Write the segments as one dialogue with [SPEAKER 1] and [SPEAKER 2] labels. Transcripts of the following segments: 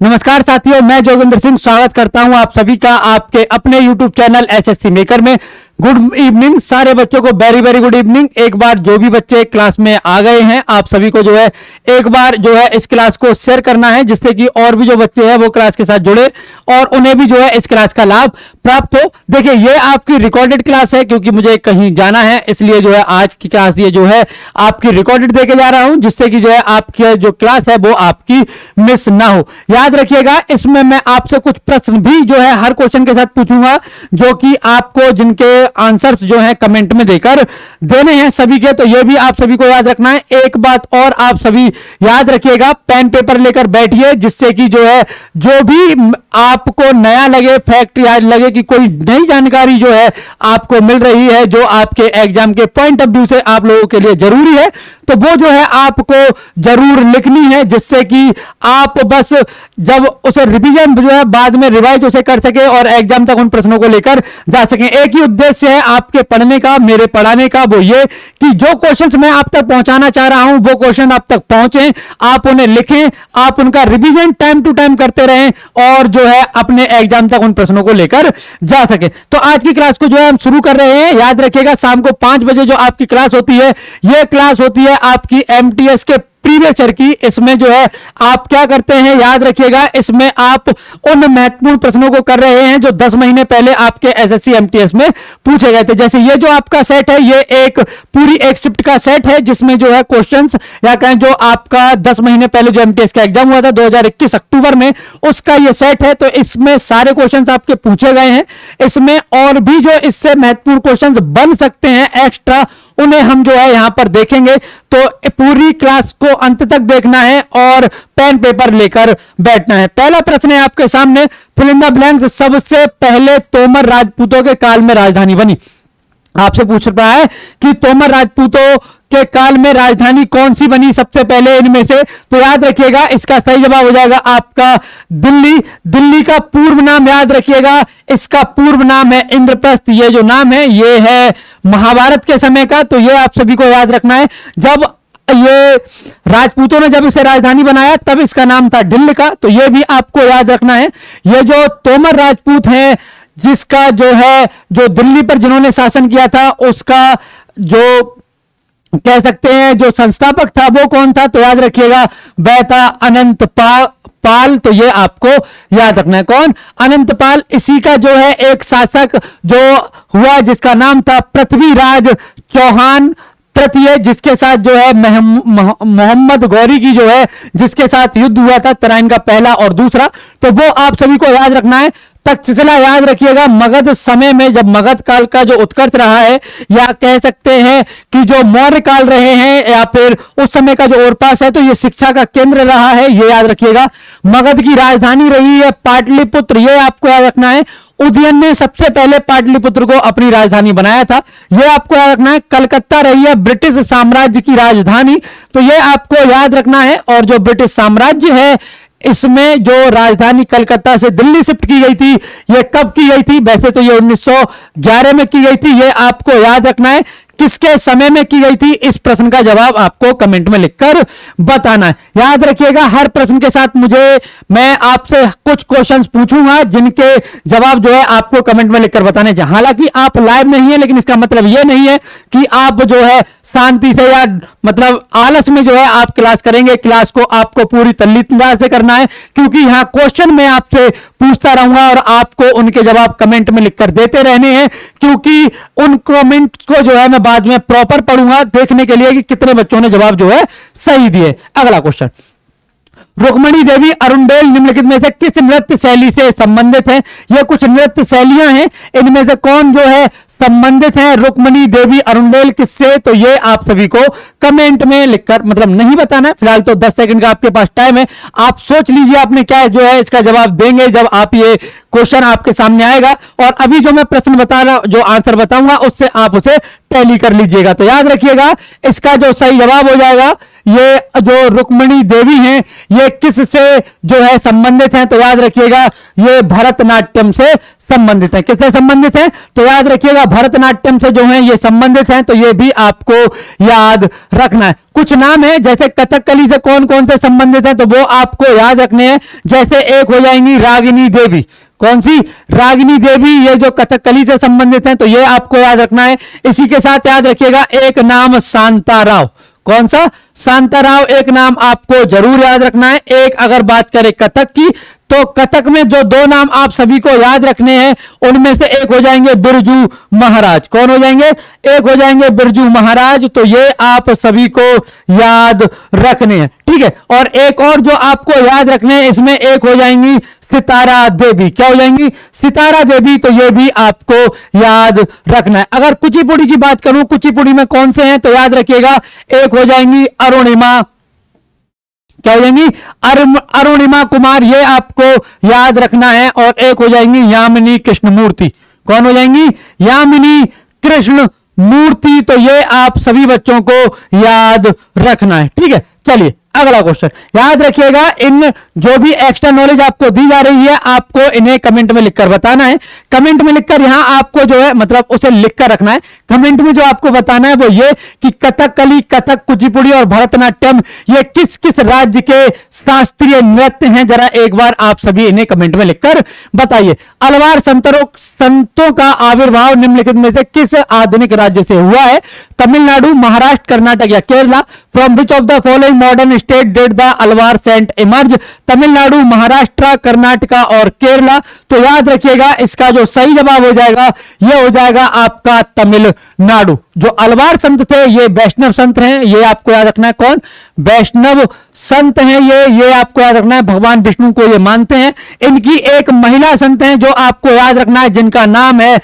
[SPEAKER 1] नमस्कार साथियों, मैं जोगिंदर सिंह स्वागत करता हूं आप सभी का आपके अपने YouTube चैनल एसएससी मेकर में। गुड इवनिंग सारे बच्चों को, वेरी वेरी गुड इवनिंग। एक बार जो भी बच्चे क्लास में आ गए हैं, आप सभी को जो है एक बार जो है इस क्लास को शेयर करना है, जिससे कि और भी जो बच्चे हैं वो क्लास के साथ जुड़े और उन्हें भी जो है इस क्लास का लाभ प्राप्त हो। देखिए, ये आपकी रिकॉर्डेड क्लास है, क्योंकि मुझे कहीं जाना है, इसलिए जो है आज की क्लास ये जो है आपकी रिकॉर्डेड देके जा रहा हूं, जिससे कि जो है आपकी जो क्लास है वो आपकी मिस ना हो। याद रखिएगा, इसमें मैं आपसे कुछ प्रश्न भी जो है हर क्वेश्चन के साथ पूछूंगा, जो कि आपको जिनके आंसर्स जो है कमेंट में देकर देने हैं सभी के। तो ये भी आप सभी को याद रखना है। एक बात और आप सभी याद रखिएगा, पेन पेपर लेकर बैठिए, जिससे कि जो है जो भी आपको नया लगे, फैक्ट याद लगे कि कोई नई जानकारी जो है आपको मिल रही है, जो आपके एग्जाम के पॉइंट ऑफ व्यू से आप लोगों के लिए जरूरी है, तो वो जो है आपको जरूर लिखनी है, जिससे कि आप बस जब उसे रिवीजन जो है बाद में रिवाइज उसे कर सके और एग्जाम तक उन प्रश्नों को लेकर जा सकें। एक ही उद्देश्य है आपके पढ़ने का, मेरे पढ़ाने का, वो ये कि जो क्वेश्चंस मैं आप तक पहुंचाना चाह रहा हूं वो क्वेश्चन आप तक पहुंचे, आप उन्हें लिखें, आप उनका रिवीजन टाइम टू टाइम करते रहें और जो है अपने एग्जाम तक उन प्रश्नों को लेकर जा सके। तो आज की क्लास को जो है हम शुरू कर रहे हैं। याद रखिएगा, शाम को 5 बजे जो आपकी क्लास होती है, यह क्लास होती है आपकी एमटीएस के प्रीवियस ईयर की। इसमें जो है आप क्या करते हैं, याद रखिएगा, इसमें आप उन महत्वपूर्ण प्रश्नों को कर रहे हैं जो 10 महीने पहले आपके एसएससी एमटीएस में पूछे गए थे। जैसे ये जो आपका सेट है, ये एक पूरी एक शिफ्ट का सेट है, जिसमें जो है क्वेश्चंस या कहें जो आपका 10 महीने पहले जो एमटीएस का एग्जाम हुआ था 2021 अक्टूबर में, उसका ये सेट है। तो इसमें सारे क्वेश्चंस आपके पूछे गए हैं। इसमें और भी जो इससे महत्वपूर्ण क्वेश्चंस बन सकते हैं एक्स्ट्रा, उन्हें हम जो है यहां पर देखेंगे। तो पूरी क्लास को अंत तक देखना है और पेन पेपर लेकर बैठना है। पहला प्रश्न है आपके सामने, फिल इन द ब्लैंक्स। सबसे पहले तोमर राजपूतों के काल में राजधानी बनी। आपसे पूछ रहा है कि तोमर राजपूतों के काल में राजधानी कौन सी बनी सबसे पहले इनमें से। तो याद रखिएगा, इसका सही जवाब हो जाएगा आपका दिल्ली। दिल्ली का पूर्व नाम याद रखिएगा, इसका पूर्व नाम है इंद्रप्रस्थ। ये जो नाम है ये है महाभारत के समय का, तो ये आप सभी को याद रखना है। जब ये राजपूतों ने जब इसे राजधानी बनाया तब इसका नाम था दिल्ली का, तो ये भी आपको याद रखना है। ये जो तोमर राजपूत है, जिसका जो है जो दिल्ली पर जिन्होंने शासन किया था, उसका जो कह सकते हैं जो संस्थापक था वो कौन था, तो याद रखिएगा वह था अनंत पाल। तो ये आपको याद रखना है, कौन, अनंतपाल। इसी का जो है एक शासक जो हुआ जिसका नाम था पृथ्वीराज चौहान तृतीय, जिसके साथ जो है मोहम्मद गौरी की जो है जिसके साथ युद्ध हुआ था, तराइन का पहला और दूसरा। तो वो आप सभी को याद रखना है। तक्षशिला याद रखिएगा, मगध समय में जब मगध काल का जो उत्कर्ष रहा है, या कह सकते हैं कि जो मौर्य काल रहे हैं, या फिर उस समय का जो ओरपास है, तो ये शिक्षा का केंद्र रहा है, ये याद रखिएगा। मगध की राजधानी रही है पाटलिपुत्र, ये आपको याद रखना है। उदयन ने सबसे पहले पाटलिपुत्र को अपनी राजधानी बनाया था, यह आपको याद रखना है। कलकत्ता रही है ब्रिटिश साम्राज्य की राजधानी, तो यह आपको याद रखना है। और जो ब्रिटिश साम्राज्य है, इसमें जो राजधानी कलकत्ता से दिल्ली शिफ्ट की गई थी, यह कब की गई थी, वैसे तो यह 1911 में की गई थी, यह आपको याद रखना है। किसके समय में की गई थी, इस प्रश्न का जवाब आपको कमेंट में लिखकर बताना है। याद रखिएगा, हर प्रश्न के साथ मैं आपसे कुछ क्वेश्चंस पूछूंगा, जिनके जवाब जो है आपको कमेंट में लिखकर बताने चाहिए। हालांकि आप लाइव नहीं है, लेकिन इसका मतलब यह नहीं है कि आप जो है शांति से या मतलब आलस में जो है आप क्लास करेंगे। क्लास को आपको पूरी तल्लीनता से करना है, क्योंकि यहां क्वेश्चन मैं आपसे पूछता रहूंगा और आपको उनके जवाब कमेंट में लिखकर देते रहने हैं, क्योंकि उन कमेंट को जो है मैं बाद में प्रॉपर पढ़ूंगा देखने के लिए कि कितने बच्चों ने जवाब जो है सही दिए। अगला क्वेश्चन, रुक्मणी देवी अरुंडेल निम्नलिखित में से किस नृत्य शैली से संबंधित है। ये कुछ नृत्य शैलियां हैं, इनमें से कौन जो है संबंधित है रुक्मणी देवी अरुंडेल किससे, तो ये आप सभी को कमेंट में लिखकर मतलब नहीं बताना है। फिलहाल तो 10 सेकंड का आपके पास टाइम है, आप सोच लीजिए आपने क्या जो है इसका जवाब देंगे जब आप ये क्वेश्चन आपके सामने आएगा। और अभी जो मैं प्रश्न बता रहा जो आंसर बताऊंगा उससे आप उसे टैली कर लीजिएगा। तो याद रखिएगा, इसका जो सही जवाब हो जाएगा ये जो रुक्मिणी देवी हैं ये किस से जो है संबंधित हैं? तो याद रखिएगा ये भरतनाट्यम से संबंधित है। किससे संबंधित है? तो याद रखिएगा भरतनाट्यम से जो है ये संबंधित हैं, तो ये भी आपको याद रखना है। कुछ नाम है जैसे कथकली से कौन कौन से संबंधित है, तो वो आपको याद रखने हैं। जैसे एक हो जाएंगी रागिनी देवी। कौन सी? रागिनी देवी, ये जो कथकली से संबंधित हैं, तो ये आपको याद रखना है। इसी के साथ याद रखिएगा एक नाम शांताराव। कौन सा? शांताराव एक नाम आपको जरूर याद रखना है। एक अगर बात करें कथक की, तो कथक में जो दो नाम आप सभी को याद रखने हैं उनमें से एक हो जाएंगे बिरजू महाराज। कौन हो जाएंगे? एक हो जाएंगे बिरजू महाराज। तो ये आप सभी को याद रखने हैं, ठीक है। और एक और जो आपको याद रखने हैं इसमें एक हो जाएंगी सितारा देवी। क्या हो जाएंगी? सितारा देवी। तो ये भी आपको याद रखना है। अगर कुचिपुड़ी की बात करूं, कुचिपुड़ी में कौन से हैं, तो याद रखिएगा एक हो जाएंगी अरुणिमा। क्या हो जाएंगी? अरुणिमा कुमार, ये आपको याद रखना है। और एक हो जाएंगी यामिनी कृष्णमूर्ति। कौन हो जाएंगी? यामिनी कृष्ण मूर्ति। तो ये आप सभी बच्चों को याद रखना है, ठीक है। चलिए अगला क्वेश्चन याद रखिएगा। इन जो भी एक्स्ट्रा नॉलेज आपको दी जा रही है आपको इन्हें कमेंट में लिखकर बताना है। कमेंट में लिखकर यहां आपको जो है मतलब उसे लिखकर रखना है। कमेंट में जो आपको बताना है वो ये कि कथकली, कथक, कुचिपुड़ी और भरतनाट्यम ये किस किस राज्य के शास्त्रीय नृत्य हैं, जरा एक बार आप सभी इन्हें कमेंट में लिखकर बताइए। अलवार संतों का आविर्भाव निम्नलिखित में से किस आधुनिक राज्य से हुआ है? तमिलनाडु, महाराष्ट्र, कर्नाटक या Kerala? From which of the following modern state did the alvar saint emerge? Tamil Nadu, Maharashtra, Karnataka और केरला। तो याद रखिएगा इसका जो सही जवाब हो जाएगा ये हो जाएगा आपका तमिलनाडु। जो अलवार संत थे ये वैष्णव संत हैं, ये आपको याद रखना है। कौन? वैष्णव संत हैं ये आपको याद रखना है। भगवान विष्णु को ये मानते हैं। इनकी एक महिला संत हैं जो आपको याद रखना है जिनका नाम है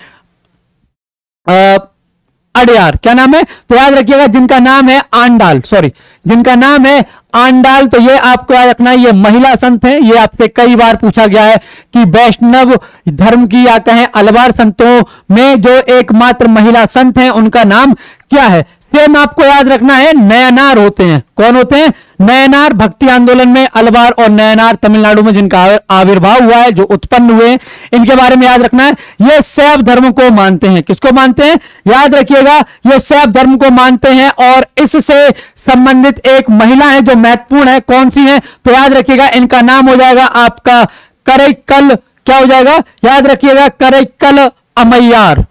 [SPEAKER 1] अड़ियार। क्या नाम है? तो याद रखिएगा जिनका नाम है आंडाल, सॉरी जिनका नाम है आंडाल। तो ये आपको याद रखना है ये महिला संत हैं। ये आपसे कई बार पूछा गया है कि वैष्णव धर्म की या कहें अलवार संतों में जो एकमात्र महिला संत हैं उनका नाम क्या है? सेम आपको याद रखना है नयनार होते हैं। कौन होते हैं? नयनार। भक्ति आंदोलन में अलवार और नयनार तमिलनाडु में जिनका आविर्भाव हुआ है, जो उत्पन्न हुए, इनके बारे में याद रखना है। ये शैव धर्म को मानते हैं। किसको मानते हैं? याद रखिएगा ये शैव धर्म को मानते हैं। और इससे संबंधित एक महिला है जो महत्वपूर्ण है। कौन सी है? तो याद रखिएगा इनका नाम हो जाएगा आपका करैक्कल। क्या हो जाएगा? याद रखिएगा करैक्कल अमैयार।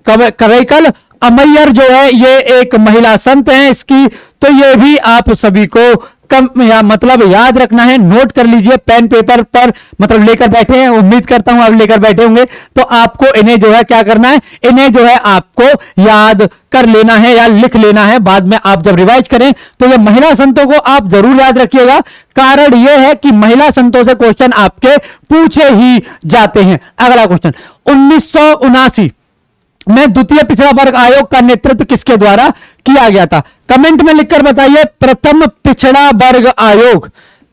[SPEAKER 1] करैक्कल अमैयर जो है ये एक महिला संत हैं इसकी। तो ये भी आप सभी को कम या मतलब याद रखना है। नोट कर लीजिए पेन पेपर पर, मतलब लेकर बैठे हैं, उम्मीद करता हूं आप लेकर बैठे होंगे। तो आपको इन्हें जो है क्या करना है, इन्हें जो है आपको याद कर लेना है या लिख लेना है। बाद में आप जब रिवाइज करें तो ये महिला संतों को आप जरूर याद रखिएगा। कारण यह है कि महिला संतों से क्वेश्चन आपके पूछे ही जाते हैं। अगला क्वेश्चन 1979 में द्वितीय पिछड़ा वर्ग आयोग का नेतृत्व किसके द्वारा किया गया था? कमेंट में लिखकर बताइए। प्रथम पिछड़ा वर्ग आयोग,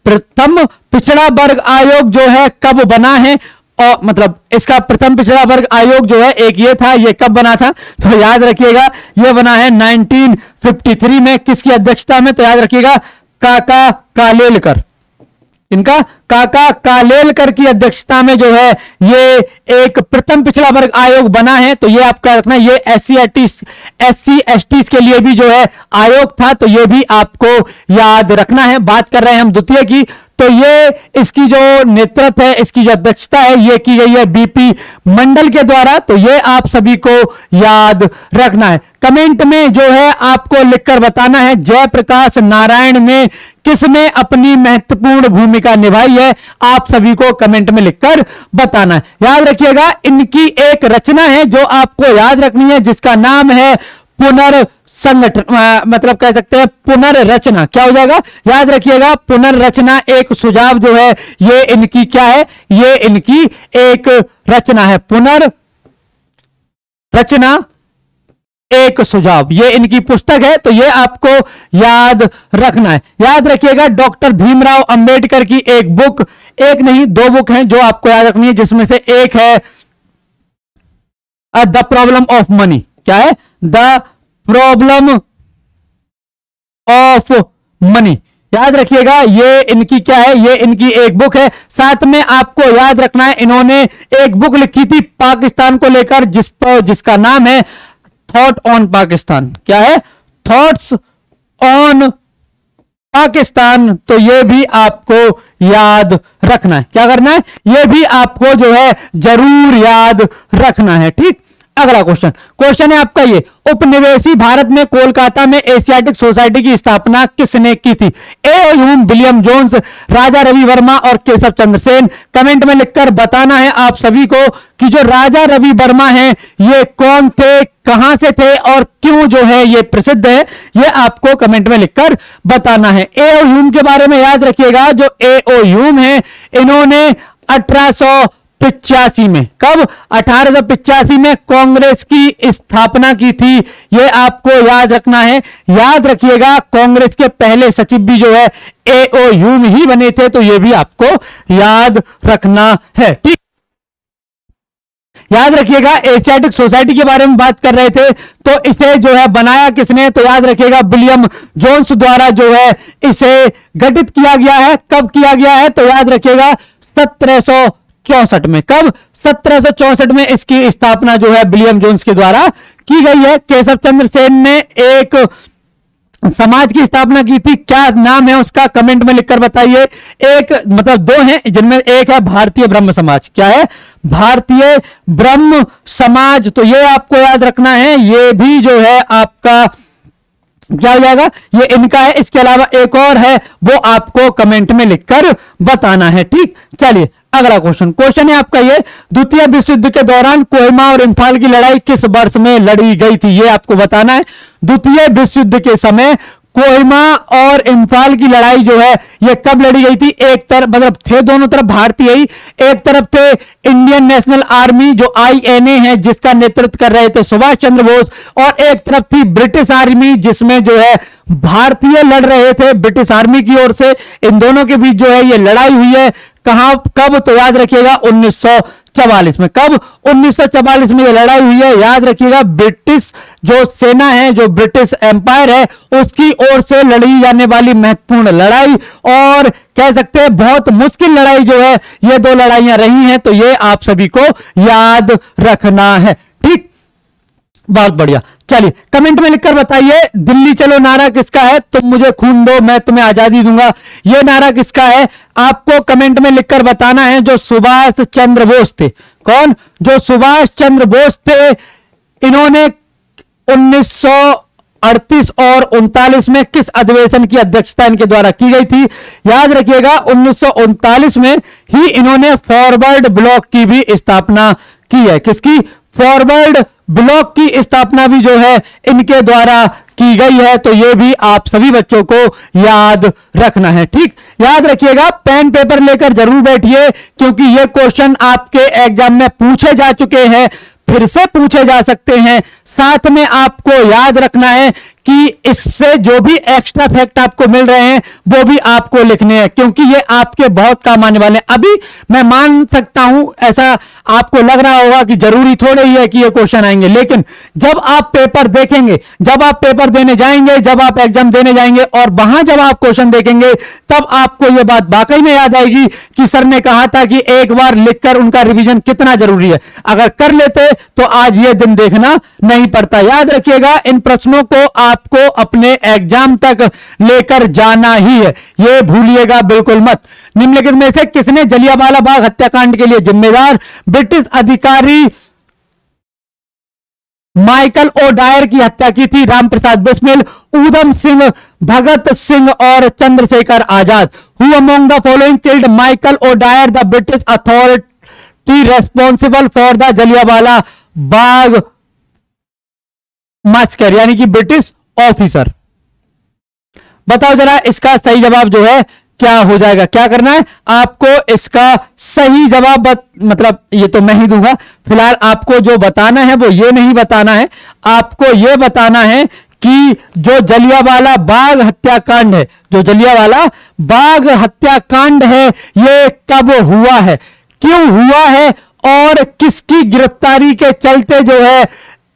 [SPEAKER 1] प्रथम पिछड़ा वर्ग आयोग जो है कब बना है? और मतलब इसका प्रथम पिछड़ा वर्ग आयोग जो है एक ये था, ये कब बना था? तो याद रखिएगा ये बना है 1953 में। किसकी अध्यक्षता में? तो याद रखिएगा काका कालेलकर। इनका काका कालेलकर की अध्यक्षता में जो है ये एक प्रथम पिछड़ा वर्ग आयोग बना है। तो ये आपका रखना है ये SC ST के लिए भी जो है आयोग था। तो ये भी आपको याद रखना है। बात कर रहे हैं हम द्वितीय की, तो ये इसकी जो नेतृत्व है, इसकी जो अध्यक्षता है ये की गई है BP मंडल के द्वारा। तो ये आप सभी को याद रखना है। कमेंट में जो है आपको लिखकर बताना है जयप्रकाश नारायण ने किसमें अपनी महत्वपूर्ण भूमिका निभाई है, आप सभी को कमेंट में लिखकर बताना है। याद रखिएगा इनकी एक रचना है जो आपको याद रखनी है जिसका नाम है पुनर्संगठन, मतलब कह सकते हैं पुनर्रचना। क्या हो जाएगा? याद रखिएगा पुनर्रचना एक सुझाव जो है ये इनकी क्या है? ये इनकी एक रचना है। पुनर्रचना एक सुझाव, ये इनकी पुस्तक है। तो ये आपको याद रखना है। याद रखिएगा डॉक्टर भीमराव अंबेडकर की एक बुक, एक नहीं दो बुक हैं जो आपको याद रखनी है, जिसमें से एक है द प्रॉब्लम ऑफ मनी। क्या है? The problem of money. याद रखिएगा, ये इनकी क्या है, ये इनकी एक बुक है। साथ में आपको याद रखना है, इन्होंने एक बुक लिखी थी पाकिस्तान को लेकर, जिसका नाम है थॉट ऑन पाकिस्तान। क्या है? Thoughts on Pakistan. तो ये भी आपको याद रखना है। क्या करना है? ये भी आपको जो है जरूर याद रखना है। ठीक, अगला क्वेश्चन है आपका ये, उपनिवेशी भारत में कोलकाता में एशियाटिक सोसाइटी की स्थापना किसने की थी? ए Hume, William Jones, Raja Ravi Varma और केशव चंद्र सेन। कमेंट में लिखकर बताना है आप सभी को कि जो राजा रवि वर्मा हैं ये कौन थे, कहां से थे और क्यों जो है ये प्रसिद्ध है, ये आपको कमेंट में लिखकर बताना है। ए ह्यूम के बारे में याद रखिएगा, जो ए ह्यूम है इन्होंने 1885 में, कब? 1885 में कांग्रेस की स्थापना की थी। यह आपको याद रखना है। याद रखिएगा, कांग्रेस के पहले सचिव भी जो है ए ह्यूम ही बने थे। तो यह भी आपको याद रखना है। ठीक, याद रखिएगा, एशियाटिक सोसाइटी के बारे में बात कर रहे थे, तो इसे जो है बनाया किसने? तो याद रखिएगा, विलियम जोन्स द्वारा जो है इसे गठित किया गया है। कब किया गया है? तो याद रखिएगा 1764 में। कब? 1764 में इसकी स्थापना जो है विलियम जोन्स के द्वारा की गई है। केशव चंद्र सेन ने एक समाज की स्थापना की थी। क्या नाम है उसका? कमेंट में लिखकर बताइए। एक मतलब दो हैं, जिनमें एक है भारतीय ब्रह्म समाज। क्या है? भारतीय ब्रह्म समाज। तो ये आपको याद रखना है। ये भी जो है आपका क्या हो जाएगा? ये इनका है। इसके अलावा एक और है, वो आपको कमेंट में लिखकर बताना है। ठीक, चलिए अगला क्वेश्चन है आपका ये, द्वितीय विश्व युद्ध के दौरान कोहिमा और इंफाल की लड़ाई किस वर्ष में लड़ी गई थी? ये आपको बताना है। द्वितीय विश्व युद्ध के समय कोहिमा और इंफाल की लड़ाई जो है ये कब लड़ी गई थी? एक तरफ मतलब थे दोनों तरफ भारतीय ही, एक तरफ थे इंडियन नेशनल आर्मी जो INA है जिसका नेतृत्व कर रहे थे सुभाष चंद्र बोस, और एक तरफ थी ब्रिटिश आर्मी जिसमें जो है भारतीय लड़ रहे थे ब्रिटिश आर्मी की ओर से। इन दोनों के बीच जो है ये लड़ाई हुई है। कहां, कब? तो याद रखिएगा 1944 में। कब? 1944 में ये लड़ाई हुई है। याद रखिएगा, ब्रिटिश जो सेना है, जो ब्रिटिश एम्पायर है, उसकी ओर से लड़ी जाने वाली महत्वपूर्ण लड़ाई, और कह सकते हैं बहुत मुश्किल लड़ाई जो है, ये दो लड़ाइयां रही हैं। तो ये आप सभी को याद रखना है। ठीक, बहुत बढ़िया। चलिए कमेंट में लिखकर बताइए, दिल्ली चलो नारा किसका है? तुम मुझे खून दो मैं तुम्हें आजादी दूंगा, यह नारा किसका है? आपको कमेंट में लिखकर बताना है। जो सुभाष चंद्र बोस थे। कौन? जो सुभाष चंद्र बोस थे, इन्होंने 1938 और 39 में किस अधिवेशन की अध्यक्षता इनके द्वारा की गई थी? याद रखिएगा, 1939 में ही इन्होंने फॉरवर्ड ब्लॉक की भी स्थापना की है। किसकी? फॉरवर्ड ब्लॉक की स्थापना भी जो है इनके द्वारा की गई है। तो ये भी आप सभी बच्चों को याद रखना है। ठीक, याद रखिएगा, पेन पेपर लेकर जरूर बैठिए, क्योंकि ये क्वेश्चन आपके एग्जाम में पूछे जा चुके हैं, फिर से पूछे जा सकते हैं। साथ में आपको याद रखना है कि इससे जो भी एक्स्ट्रा फैक्ट आपको मिल रहे हैं वो भी आपको लिखने हैं, क्योंकि ये आपके बहुत काम आने वाले हैं। अभी मैं मान सकता हूं, ऐसा आपको लग रहा होगा कि जरूरी थोड़े ही है कि ये क्वेश्चन आएंगे, लेकिन जब आप पेपर देखेंगे, जब आप पेपर देने जाएंगे, जब आप एग्जाम देने जाएंगे और वहां जब आप क्वेश्चन देखेंगे, तब आपको यह बात वाकई में याद आएगी कि सर ने कहा था कि एक बार लिखकर उनका रिवीजन कितना जरूरी है। अगर कर लेते तो आज ये दिन देखना नहीं पड़ता। याद रखिएगा, इन प्रश्नों को आपको अपने एग्जाम तक लेकर जाना ही है, यह भूलिएगा बिल्कुल मत। निम्नलिखित में से किसने जलियांवाला बाग हत्याकांड के लिए जिम्मेदार ब्रिटिश अधिकारी माइकल ओडायर की हत्या की थी? रामप्रसाद बिस्मिल, ऊधम सिंह, भगत सिंह और Chandrashekhar Azad. Who among the following killed Michael O'Dwyer, the British authority responsible for the Jallianwala Bagh massacre, यानी कि ब्रिटिश ऑफिसर। बताओ जरा इसका सही जवाब जो है क्या हो जाएगा? क्या करना है आपको? इसका सही जवाब मतलब ये तो मैं ही दूंगा, फिलहाल आपको जो बताना है वो ये नहीं बताना है, आपको ये बताना है कि जो जलियांवाला बाग हत्याकांड है, जो जलियांवाला बाग हत्याकांड है, ये कब हुआ है, क्यों हुआ है और किसकी गिरफ्तारी के चलते जो है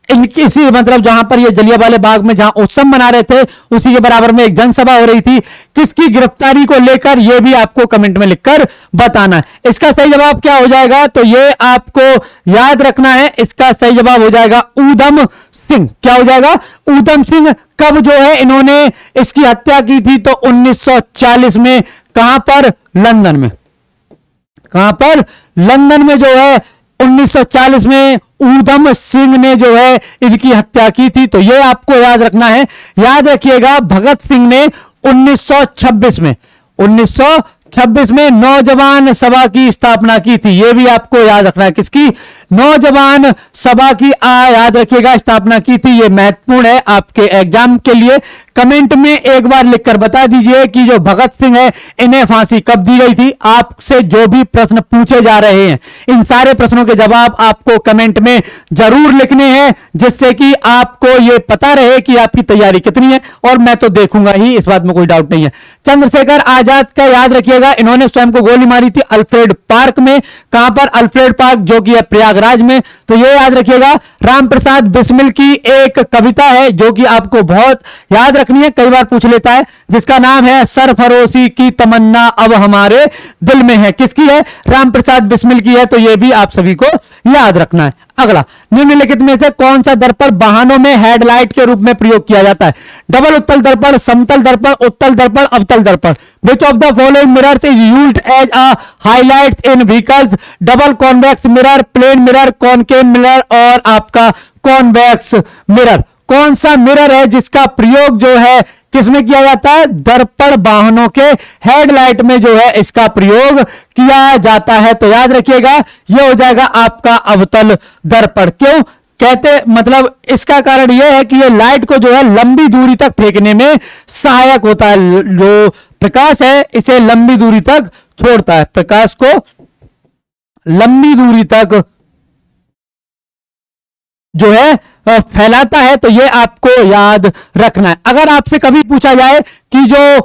[SPEAKER 1] इनकी इसी मतलब जहां पर ये जलियांवाला बाग में जहां उत्सव मना रहे थे उसी के बराबर में एक जनसभा हो रही थी। किसकी गिरफ्तारी को लेकर, ये भी आपको कमेंट में लिखकर बताना है। इसका सही जवाब क्या हो जाएगा, तो ये आपको याद रखना है। इसका सही जवाब हो जाएगा ऊधम सिंह। क्या हो जाएगा, ऊधम सिंह। कब जो है इन्होंने इसकी हत्या की थी, तो 1940 में। कहां पर, लंदन में। कहां पर, लंदन में जो है 1940 में ऊधम सिंह ने जो है इनकी हत्या की थी। तो ये आपको याद रखना है। याद रखिएगा भगत सिंह ने 1926 में 1926 में नौजवान सभा की स्थापना की थी। यह भी आपको याद रखना है। किसकी, नौजवान सभा की याद रखिएगा स्थापना की थी। यह महत्वपूर्ण है आपके एग्जाम के लिए। कमेंट में एक बार लिखकर बता दीजिए कि जो भगत सिंह है इन्हें फांसी कब दी गई थी। आपसे जो भी प्रश्न पूछे जा रहे हैं इन सारे प्रश्नों के जवाब आपको कमेंट में जरूर लिखने हैं, जिससे कि आपको यह पता रहे कि आपकी तैयारी कितनी है। और मैं तो देखूंगा ही, इस बात में कोई डाउट नहीं है। चंद्रशेखर आजाद का याद रखिएगा, इन्होंने स्वयं को गोली मारी थी अल्फ्रेड पार्क में। कहां पर, अल्फ्रेड पार्क, जो कि है प्रयागराज में। तो यह याद रखिएगा। रामप्रसाद बिस्मिल की एक कविता है जो कि आपको बहुत याद रखनी है, कई बार पूछ लेता है, जिसका नाम है सरफरोशी की तमन्ना अब हमारे दिल में है। किसकी है, रामप्रसाद बिस्मिल की है। तो यह भी आप सभी को याद रखना है। अगला, निम्नलिखित में से कौन सा दर्पण वाहनों में हेडलाइट के रूप में प्रयोग किया जाता है। डबल उत्तल दर्पण, समतल दर्पण, उत्तल दर्पण, अवतल दर्पण। Which of the following mirrors is used as a highlights in vehicles. Double convex mirror, plane mirror, concave mirror और आपका कॉन्वेक्स मिरर। कौन सा मिरर है जिसका प्रयोग जो है किसमें किया जाता है, दर्पण वाहनों के हेडलाइट में जो है इसका प्रयोग किया जाता है। तो याद रखिएगा यह हो जाएगा आपका अवतल दर्पण। क्यों कहते, मतलब इसका कारण यह है कि यह लाइट को जो है लंबी दूरी तक फेंकने में सहायक होता है। जो प्रकाश है इसे लंबी दूरी तक छोड़ता है, प्रकाश को लंबी दूरी तक जो है फैलाता है। तो ये आपको याद रखना है। अगर आपसे कभी पूछा जाए कि जो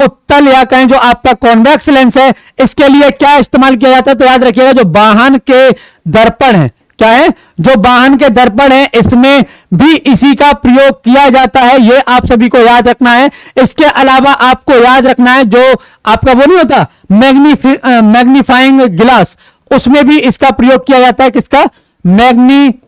[SPEAKER 1] उत्तल या कहें जो आपका कॉन्वेक्स लेंस है इसके लिए क्या इस्तेमाल किया जाता है, तो याद रखिएगा जो वाहन के दर्पण है, क्या है, जो वाहन के दर्पण है इसमें भी इसी का प्रयोग किया जाता है। यह आप सभी को याद रखना है। इसके अलावा आपको याद रखना है जो आपका वो नहीं होता मैग्नीफाइंग ग्लास, उसमें भी इसका प्रयोग किया जाता है। किसका, मैग्नीफाइंग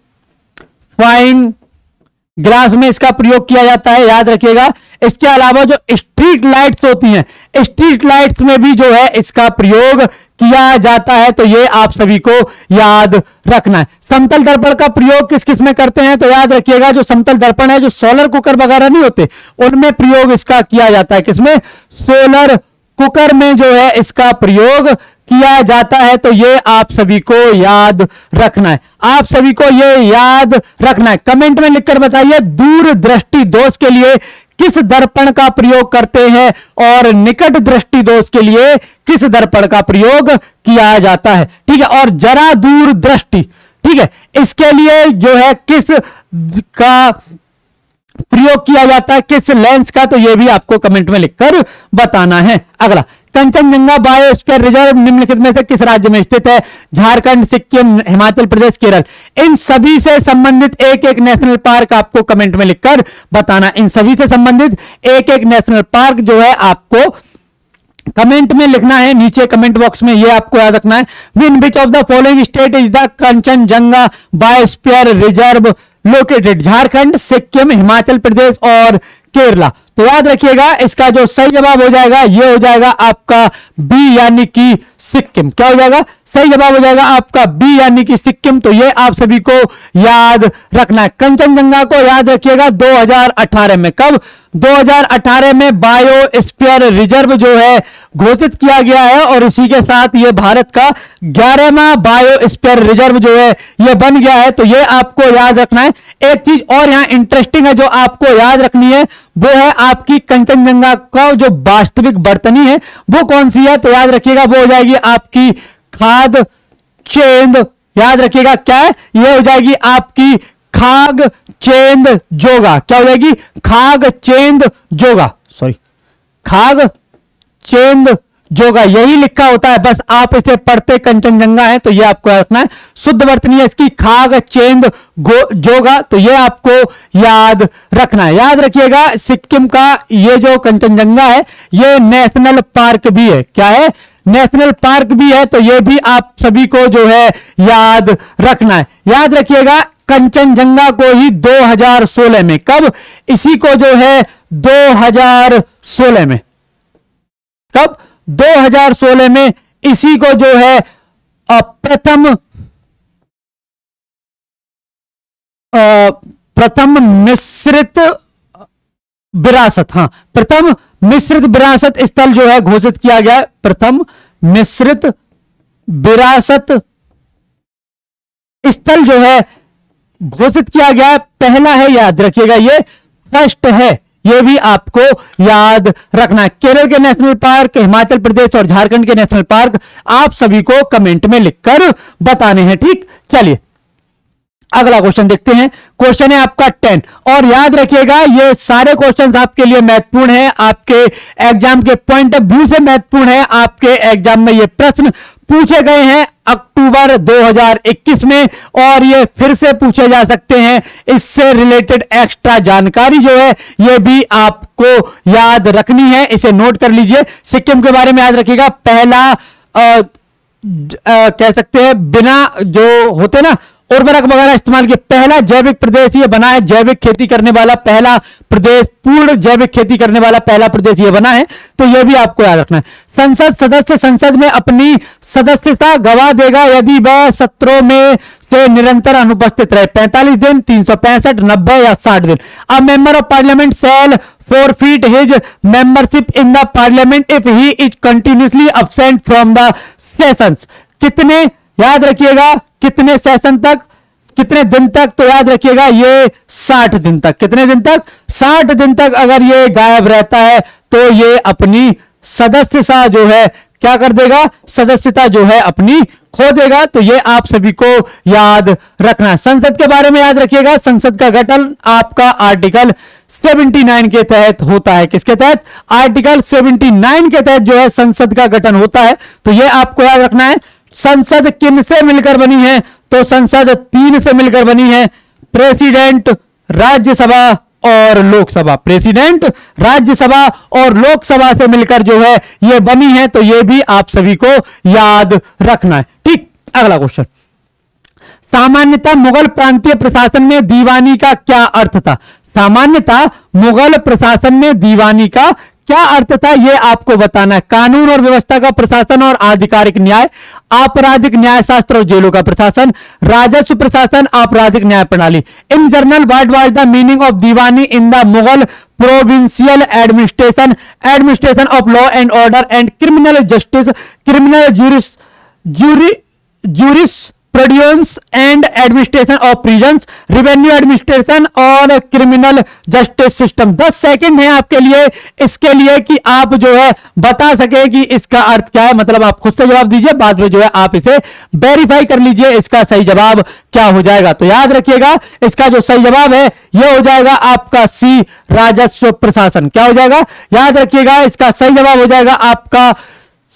[SPEAKER 1] ग्लास में इसका प्रयोग किया जाता है, याद रखिएगा। इसके अलावा जो स्ट्रीट लाइट्स होती हैं, स्ट्रीट लाइट्स में भी जो है इसका प्रयोग किया जाता है। तो ये आप सभी को याद रखना है। समतल दर्पण का प्रयोग किस किस में करते हैं, तो याद रखिएगा जो समतल दर्पण है, जो सोलर कुकर वगैरह नहीं होते उनमें प्रयोग इसका किया जाता है। किसमें, सोलर कुकर में जो है इसका प्रयोग किया जाता है। तो ये आप सभी को याद रखना है। आप सभी को ये याद रखना है। कमेंट में लिखकर बताइए दूरदृष्टि दोष के लिए किस दर्पण का प्रयोग करते हैं और निकट दृष्टि दोष के लिए किस दर्पण का प्रयोग किया जाता है। ठीक है, और जरा दूरदृष्टि, ठीक है, इसके लिए जो है किस का प्रयोग किया जाता है, किस लेंस का, तो यह भी आपको कमेंट में लिखकर बताना है। अगला, कंचनजंगा बायोस्फीयर रिजर्व निम्नलिखित में से किस राज्य में स्थित है। झारखंड, सिक्किम, हिमाचल प्रदेश, केरल। इन सभी से संबंधित एक एक नेशनल पार्क आपको कमेंट में लिखकर बताना। इन सभी से संबंधित एक एक नेशनल पार्क जो है आपको कमेंट में लिखना है, नीचे कमेंट बॉक्स में। ये आपको याद रखना है। In which of the following state is the Kanchenjunga biosphere reserve located. Jharkhand, Sikkim, Himachal Pradesh और केरला। तो याद रखिएगा इसका जो सही जवाब हो जाएगा ये हो जाएगा आपका बी यानी कि सिक्किम। क्या हो जाएगा, सही जवाब हो जाएगा आपका बी यानी कि सिक्किम। तो ये आप सभी को याद रखना है। कंचनजंगा को याद रखिएगा 2018 में, कब, 2018 में बायोस्फीयर रिजर्व जो है घोषित किया गया है और इसी के साथ ये भारत का 11वां बायोस्फीयर रिजर्व जो है ये बन गया है। तो ये आपको याद रखना है। एक चीज और यहां इंटरेस्टिंग है जो आपको याद रखनी है, वो है आपकी कंचनजंगा का जो वास्तविक बर्तनी है वो कौन सी है, तो याद रखिएगा वो हो जाएगी आपकी खाग चेंद। याद रखिएगा क्या है, ये हो जाएगी आपकी खाग चेंद जोगा। क्या हो जाएगी, खाग चेंद जोगा, सॉरी, खाग चेंद जोगा, यही लिखा होता है, बस आप इसे पढ़ते कंचनजंगा है तो ये आपको याद रखना है। शुद्ध वर्तनी है इसकी खाग चेंद जोगा, तो ये आपको याद रखना है। याद रखिएगा सिक्किम का ये जो कंचनजंगा है ये नेशनल पार्क भी है। क्या है? नेशनल पार्क भी है, तो ये भी आप सभी को जो है याद रखना है। याद रखिएगा कंचनजंगा को ही 2016 में, कब? इसी को जो है 2016 में, कब? 2016 में इसी को जो है प्रथम मिश्रित विरासत, हाँ प्रथम मिश्रित विरासत स्थल जो है घोषित किया गया है। प्रथम मिश्रित विरासत स्थल जो है घोषित किया गया है, पहला है, याद रखिएगा ये फर्स्ट है, ये भी आपको याद रखना है। केरल के नेशनल पार्क, हिमाचल प्रदेश और झारखंड के नेशनल पार्क आप सभी को कमेंट में लिखकर बताने हैं। ठीक, चलिए अगला क्वेश्चन देखते हैं। क्वेश्चन है आपका 10, और याद रखिएगा ये सारे क्वेश्चंस आपके लिए महत्वपूर्ण है, आपके एग्जाम के पॉइंट ऑफ व्यू से महत्वपूर्ण है। आपके एग्जाम में ये प्रश्न पूछे गए हैं अक्टूबर 2021 में, और ये फिर से पूछे जा सकते हैं। इससे रिलेटेड एक्स्ट्रा जानकारी जो है ये भी आपको याद रखनी है, इसे नोट कर लीजिए। सिक्किम के बारे में याद रखिएगा, पहला कह सकते हैं बिना जो होते ना उर्वरक वगैरह इस्तेमाल किए, पहला जैविक प्रदेश ये बना है, जैविक खेती करने वाला पहला प्रदेश, पूर्ण जैविक खेती करने वाला पहला प्रदेश ये बना है, तो ये भी आपको याद रखना है। संसद सदस्य संसद में अपनी सदस्यता गवा देगा यदि वह सत्रों में से निरंतर अनुपस्थित रहे। 45 दिन, 365, 90 या 60 दिन। A member of parliament shall forfeit his membership in the parliament if he is continuously absent from the sessions। कितने, याद रखिएगा कितने सेशन तक, कितने दिन तक, तो याद रखिएगा ये 60 दिन तक। कितने दिन तक? 60 दिन तक अगर ये गायब रहता है तो ये अपनी सदस्यता जो है क्या कर देगा? सदस्यता जो है अपनी खो देगा। तो ये आप सभी को याद रखना है। संसद के बारे में याद रखिएगा, संसद का गठन आपका आर्टिकल 79 के तहत होता है। किसके तहत? आर्टिकल 79 के तहत जो है संसद का गठन होता है। तो ये आपको याद रखना है। संसद किन से मिलकर बनी है? तो संसद 3 से मिलकर बनी है, प्रेसिडेंट, राज्यसभा और लोकसभा। प्रेसिडेंट, राज्यसभा और लोकसभा से मिलकर जो है ये बनी है, तो ये भी आप सभी को याद रखना है। ठीक, अगला क्वेश्चन। सामान्यतः मुगल प्रांतीय प्रशासन में दीवानी का क्या अर्थ था? सामान्यतः मुगल प्रशासन में दीवानी का क्या अर्थ था, यह आपको बताना है। कानून और व्यवस्था का प्रशासन और आधिकारिक न्याय, आपराधिक न्याय शास्त्र और जेलों का प्रशासन, राजस्व प्रशासन, आपराधिक न्याय प्रणाली। In general what was the meaning of Deewani in the Mughal provincial administration, administration of law and order and criminal justice, criminal juris produce and administration of prisons, revenue administration और क्रिमिनल जस्टिस सिस्टम। 10 सेकंड है आपके लिए इसके लिए कि आप जो है बता सके कि इसका अर्थ क्या है। मतलब आप खुद से जवाब दीजिए, बाद में जो है आप इसे वेरीफाई कर लीजिए इसका सही जवाब क्या हो जाएगा। तो याद रखिएगा इसका जो सही जवाब है यह हो जाएगा आपका सी, राजस्व प्रशासन। क्या हो जाएगा? याद रखिएगा इसका सही जवाब हो जाएगा आपका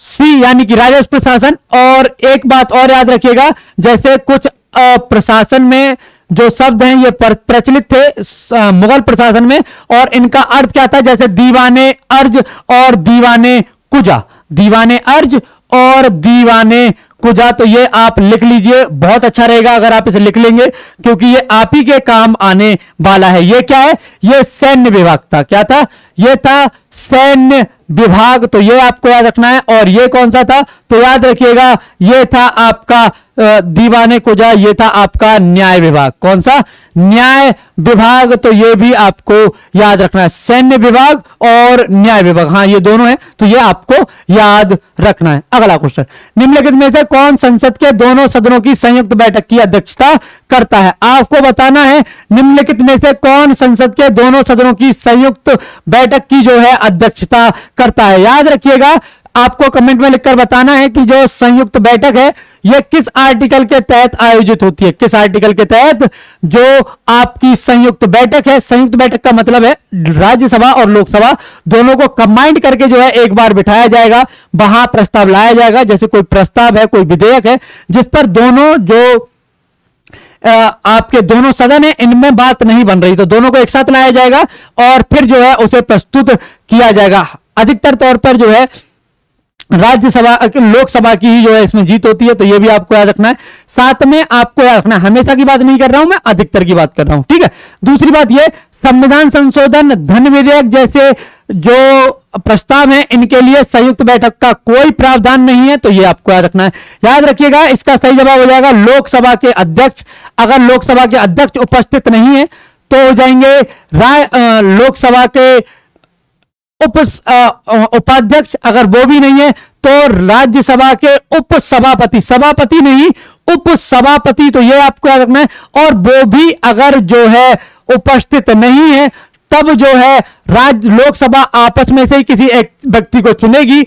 [SPEAKER 1] सी, यानी कि राजस्व प्रशासन। और एक बात और याद रखिएगा, जैसे कुछ प्रशासन में जो शब्द हैं ये प्रचलित थे मुगल प्रशासन में, और इनका अर्थ क्या था, जैसे दीवाने अर्ज और दीवाने कुजा, दीवाने अर्ज और दीवाने कुजा। तो ये आप लिख लीजिए, बहुत अच्छा रहेगा अगर आप इसे लिख लेंगे, क्योंकि ये आप ही के काम आने वाला है। ये क्या है? ये सैन्य विभाग था। क्या था? ये था सैन्य विभाग, तो ये आपको याद रखना है। और ये कौन सा था? तो याद रखिएगा ये था आपका दीवाने कुजा, ये था आपका न्याय विभाग। कौन सा? न्याय विभाग। तो ये भी आपको याद रखना है, सैन्य विभाग और न्याय विभाग, हाँ ये दोनों है, तो ये आपको याद रखना है। अगला क्वेश्चन, निम्नलिखित में से कौन संसद के दोनों सदनों की संयुक्त बैठक की अध्यक्षता करता है? आपको बताना है निम्नलिखित में से कौन संसद के दोनों सदनों की संयुक्त बैठक की जो है अध्यक्षता करता है। याद रखिएगा आपको कमेंट में लिखकर बताना है कि जो संयुक्त बैठक है ये किस आर्टिकल के तहत आयोजित होती है? किस आर्टिकल के तहत? जो आपकी संयुक्त बैठक है, संयुक्त बैठक का मतलब है राज्यसभा और लोकसभा दोनों को कंबाइंड करके जो है एक बार बिठाया जाएगा, वहां प्रस्ताव लाया जाएगा। जैसे कोई प्रस्ताव है, कोई विधेयक है जिस पर दोनों जो आपके दोनों सदन है इनमें बात नहीं बन रही, तो दोनों को एक साथ लाया जाएगा और फिर जो है उसे प्रस्तुत किया जाएगा। अधिकतर तौर पर जो है राज्यसभा लोकसभा की ही जो है इसमें जीत होती है, तो ये भी आपको याद रखना है। साथ में आपको याद रखना है, हमेशा की बात नहीं कर रहा हूं मैं, अधिकतर की बात कर रहा हूं, ठीक है। दूसरी बात ये, संविधान संशोधन, धन विधेयक जैसे जो प्रस्ताव है इनके लिए संयुक्त बैठक का कोई प्रावधान नहीं है, तो ये आपको याद रखना है। याद रखिएगा इसका सही जवाब हो जाएगा लोकसभा के अध्यक्ष। अगर लोकसभा के अध्यक्ष उपस्थित नहीं है तो हो जाएंगे लोकसभा के उपाध्यक्ष। अगर वो भी नहीं है तो राज्यसभा के उपसभापति, सभापति नहीं उपसभापति, तो ये आपको याद रखना है। और वो भी अगर जो है उपस्थित नहीं है तब जो है लोकसभा आपस में से ही किसी एक व्यक्ति को चुनेगी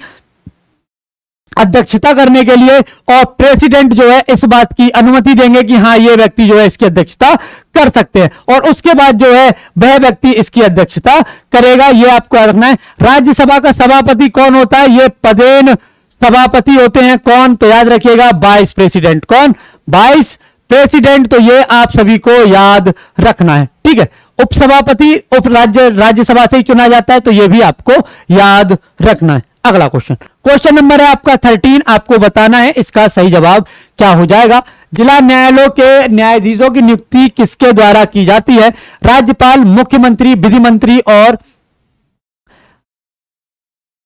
[SPEAKER 1] अध्यक्षता करने के लिए, और प्रेसिडेंट जो है इस बात की अनुमति देंगे कि हाँ ये व्यक्ति जो है इसकी अध्यक्षता कर सकते हैं, और उसके बाद जो है वह व्यक्ति इसकी अध्यक्षता करेगा। ये आपको याद रखना है। राज्यसभा का सभापति कौन होता है? ये पदेन सभापति होते हैं। कौन? तो याद रखिएगा वाइस प्रेसिडेंट। कौन? Vice president. तो ये आप सभी को याद रखना है, ठीक है। उपसभापति राज्यसभा से ही चुना जाता है, तो ये भी आपको याद रखना है। अगला क्वेश्चन नंबर है आपका 13। आपको बताना है इसका सही जवाब क्या हो जाएगा। जिला न्यायालयों के न्यायाधीशों की नियुक्ति किसके द्वारा की जाती है? राज्यपाल, मुख्यमंत्री, विधि मंत्री और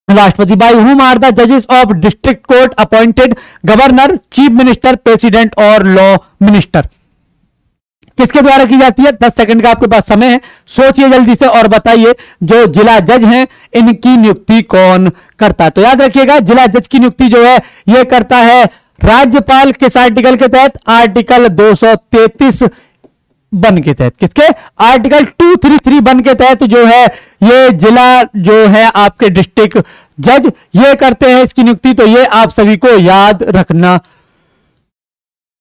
[SPEAKER 1] राष्ट्रपति। बाय हुम आर द जजेस of district court appointed? Governor, chief minister, president और लॉ मिनिस्टर। किसके द्वारा की जाती है? 10 सेकंड का आपके पास समय है, सोचिए जल्दी से और बताइए जो जिला जज हैं इनकी नियुक्ति कौन करता है? तो याद रखिएगा जिला जज की नियुक्ति जो है यह करता है राज्यपाल। किस आर्टिकल के तहत? आर्टिकल 233 वन के तहत। किसके? आर्टिकल 233 वन के तहत जो है ये जिला जो है आपके डिस्ट्रिक्ट जज ये करते हैं इसकी नियुक्ति, तो ये आप सभी को याद रखना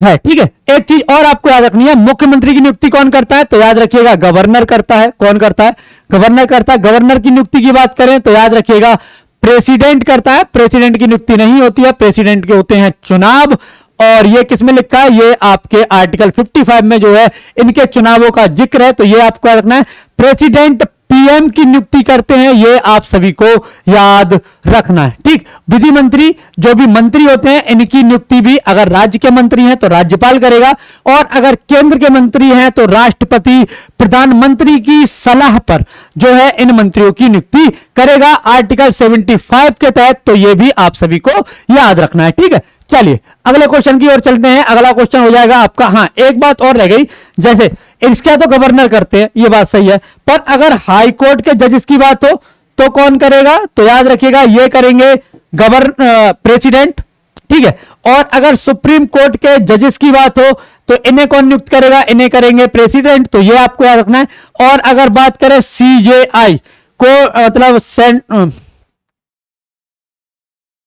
[SPEAKER 1] है, ठीक है। एक चीज और आपको याद रखनी है, मुख्यमंत्री की नियुक्ति कौन करता है? तो याद रखिएगा गवर्नर करता है। कौन करता है? गवर्नर करता है। गवर्नर की नियुक्ति की बात करें तो याद रखिएगा प्रेसिडेंट करता है। प्रेसिडेंट की नियुक्ति नहीं होती है, प्रेसिडेंट के होते हैं चुनाव। और ये किसमें लिखा है? ये आपके आर्टिकल 55 में जो है इनके चुनावों का जिक्र है, तो ये आपको याद रखना है। प्रेसिडेंट पीएम की नियुक्ति करते हैं, ये आप सभी को याद रखना है, ठीक। विधि मंत्री जो भी मंत्री होते हैं इनकी नियुक्ति भी अगर राज्य के मंत्री हैं तो राज्यपाल करेगा, और अगर केंद्र के मंत्री हैं तो राष्ट्रपति प्रधानमंत्री की सलाह पर जो है इन मंत्रियों की नियुक्ति करेगा आर्टिकल 75 के तहत, तो ये भी आप सभी को याद रखना है, ठीक है। चलिए अगले क्वेश्चन की ओर चलते हैं। अगला क्वेश्चन हो जाएगा आपका, हाँ एक बात और रह गई, जैसे इसका तो गवर्नर करते हैं ये बात सही है, पर अगर हाई कोर्ट के जजेस की बात हो तो कौन करेगा? तो याद रखिएगा ये करेंगे प्रेसिडेंट, ठीक है। और अगर सुप्रीम कोर्ट के जजेस की बात हो तो इन्हें कौन नियुक्त करेगा? इन्हें करेंगे प्रेसिडेंट, तो ये आपको याद रखना है। और अगर बात करें सीजेआई को मतलब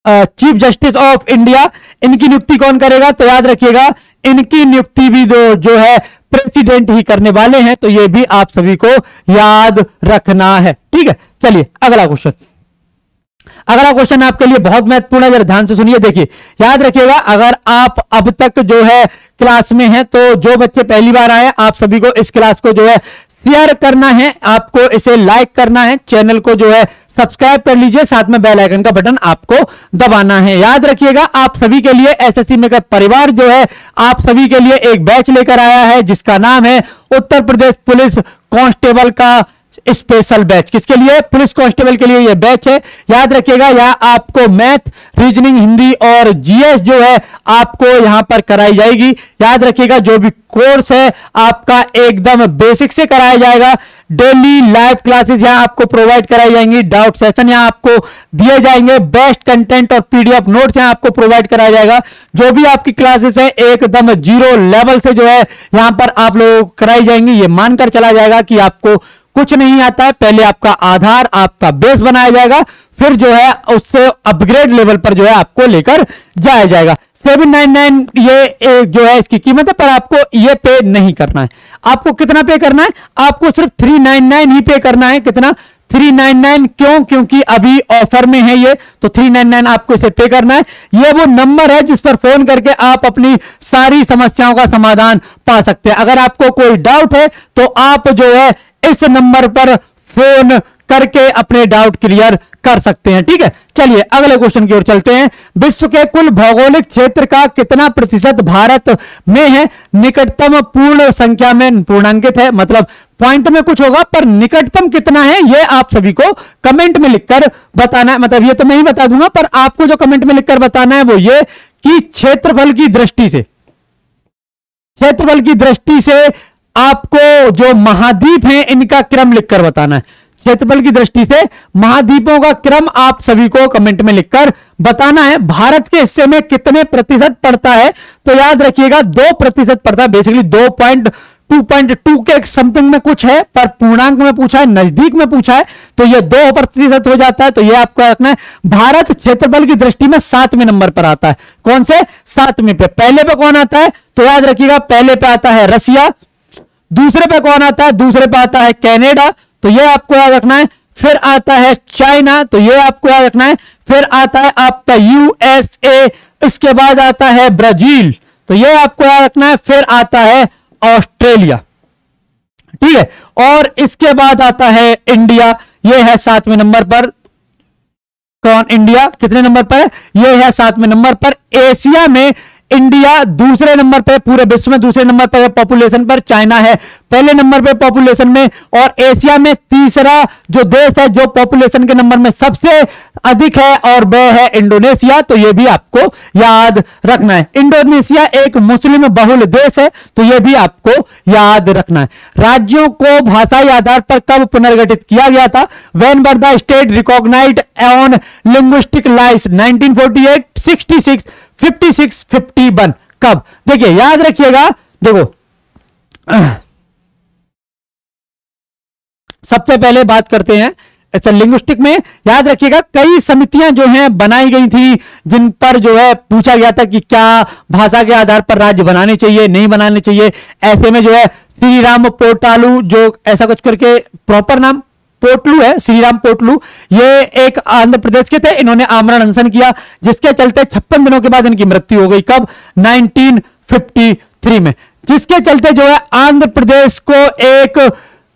[SPEAKER 1] चीफ जस्टिस ऑफ इंडिया, इनकी नियुक्ति कौन करेगा? तो याद रखिएगा इनकी नियुक्ति भी जो है प्रेसिडेंट ही करने वाले हैं, तो ये भी आप सभी को याद रखना है, ठीक है। चलिए अगला क्वेश्चन। अगला क्वेश्चन आपके लिए बहुत महत्वपूर्ण है, जरा ध्यान से सुनिए। देखिए याद रखिएगा अगर आप अब तक जो है क्लास में हैं तो जो बच्चे पहली बार आए आप सभी को इस क्लास को जो है शेयर करना है, आपको इसे लाइक करना है, चैनल को जो है सब्सक्राइब कर लीजिए, साथ में बेल आइकन का बटन आपको दबाना है। याद रखिएगा आप सभी के लिए एसएससी मेकर परिवार जो है आप सभी के लिए एक बैच लेकर आया है जिसका नाम है उत्तर प्रदेश पुलिस कांस्टेबल का स्पेशल बैच। किसके लिए? पुलिस कांस्टेबल के लिए यह बैच है। याद रखिएगा यह आपको मैथ, रीजनिंग, हिंदी और जीएस जो है आपको यहां पर कराई जाएगी। याद रखिएगा जो भी कोर्स है आपका एकदम बेसिक से कराया जाएगा। डेली लाइव क्लासेस यहां आपको प्रोवाइड कराई जाएंगी, डाउट सेशन यहां आपको दिए जाएंगे, बेस्ट कंटेंट और पीडीएफ नोट्स यहां आपको प्रोवाइड कराया जाएगा। जो भी आपकी क्लासेस है एकदम जीरो लेवल से जो है यहां पर आप लोगों को कराई जाएंगी। ये मानकर चला जाएगा कि आपको कुछ नहीं आता है, पहले आपका आधार, आपका बेस बनाया जाएगा, फिर जो है उससे अपग्रेड लेवल पर जो है आपको लेकर जाया जाएगा। 799 ये जो है इसकी कीमत है, पर आपको ये पे नहीं करना है। आपको कितना पे करना है? आपको सिर्फ 399 ही पे करना है। कितना? 399। क्यों? क्योंकि अभी ऑफर में है ये, तो 399 आपको इसे पे करना है। ये वो नंबर है जिस पर फोन करके आप अपनी सारी समस्याओं का समाधान पा सकते हैं। अगर आपको कोई डाउट है तो आप जो है इस नंबर पर फोन करके अपने डाउट क्लियर कर सकते हैं। ठीक है, चलिए अगले क्वेश्चन की ओर चलते हैं। विश्व के कुल भौगोलिक क्षेत्र का कितना प्रतिशत भारत में है? निकटतम पूर्ण संख्या में पूर्णांकित है, मतलब पॉइंट में कुछ होगा, पर निकटतम कितना है ये आप सभी को कमेंट में लिखकर बताना है। मतलब ये तो मैं ही बता दूंगा, पर आपको जो कमेंट में लिखकर बताना है वो ये कि क्षेत्रफल की दृष्टि से, क्षेत्रफल की दृष्टि से आपको जो महाद्वीप हैं इनका क्रम लिखकर बताना है। क्षेत्रफल की दृष्टि से महाद्वीपों का क्रम आप सभी को कमेंट में लिखकर बताना है। भारत के हिस्से में कितने प्रतिशत पड़ता है? तो याद रखिएगा 2% पड़ता है। बेसिकली 2.2 के समथिंग में कुछ है, पर पूर्णांक में पूछा है, नजदीक में पूछा है, तो यह 2% हो जाता है। तो यह आपको रखना है। भारत क्षेत्रफल की दृष्टि में 7वें नंबर पर आता है। कौन से? 7वें पे। पहले पे कौन आता है? तो याद रखिएगा पहले पे आता है रसिया। दूसरे पे कौन आता है? दूसरे पे आता है कनाडा, तो यह आपको याद रखना है। फिर आता है चाइना, तो यह आपको याद रखना है। फिर आता है आपका यूएसए, इसके बाद आता है ब्राजील, तो यह आपको याद रखना है। फिर आता है ऑस्ट्रेलिया, ठीक है, और इसके बाद आता है इंडिया, यह है 7वें नंबर पर। कौन? इंडिया कितने नंबर पर है? यह है 7वें नंबर पर। एशिया में इंडिया दूसरे नंबर पे, पूरे विश्व में दूसरे नंबर पे है पॉपुलेशन पर। चाइना है पहले नंबर पे पॉपुलेशन में, और एशिया में तीसरा जो देश है जो पॉपुलेशन के नंबर में सबसे अधिक है, और वह है इंडोनेशिया। तो यह भी आपको याद रखना है। इंडोनेशिया एक मुस्लिम बहुल देश है, तो यह भी आपको याद रखना है। राज्यों को भाषाई आधार पर कब पुनर्गठित किया गया था? When were the state recognized on linguistic lines? 1948, 66, 56, 51। कब? देखिए याद रखिएगा। देखो सबसे पहले बात करते हैं अच्छा लिंग्विस्टिक में। याद रखिएगा कई समितियां जो हैं बनाई गई थी, जिन पर जो है पूछा गया था कि क्या भाषा के आधार पर राज्य बनाने चाहिए, नहीं बनाने चाहिए। ऐसे में जो है श्रीराम पोर्टालू, जो ऐसा कुछ करके प्रॉपर नाम पोटलू है, श्रीराम पोटलू, ये एक आंध्र प्रदेश के थे। इन्होंने आमरण अनशन किया, जिसके चलते 56 दिनों के बाद इनकी मृत्यु हो गई। कब? 1953 में। जिसके चलते जो है आंध्र प्रदेश को एक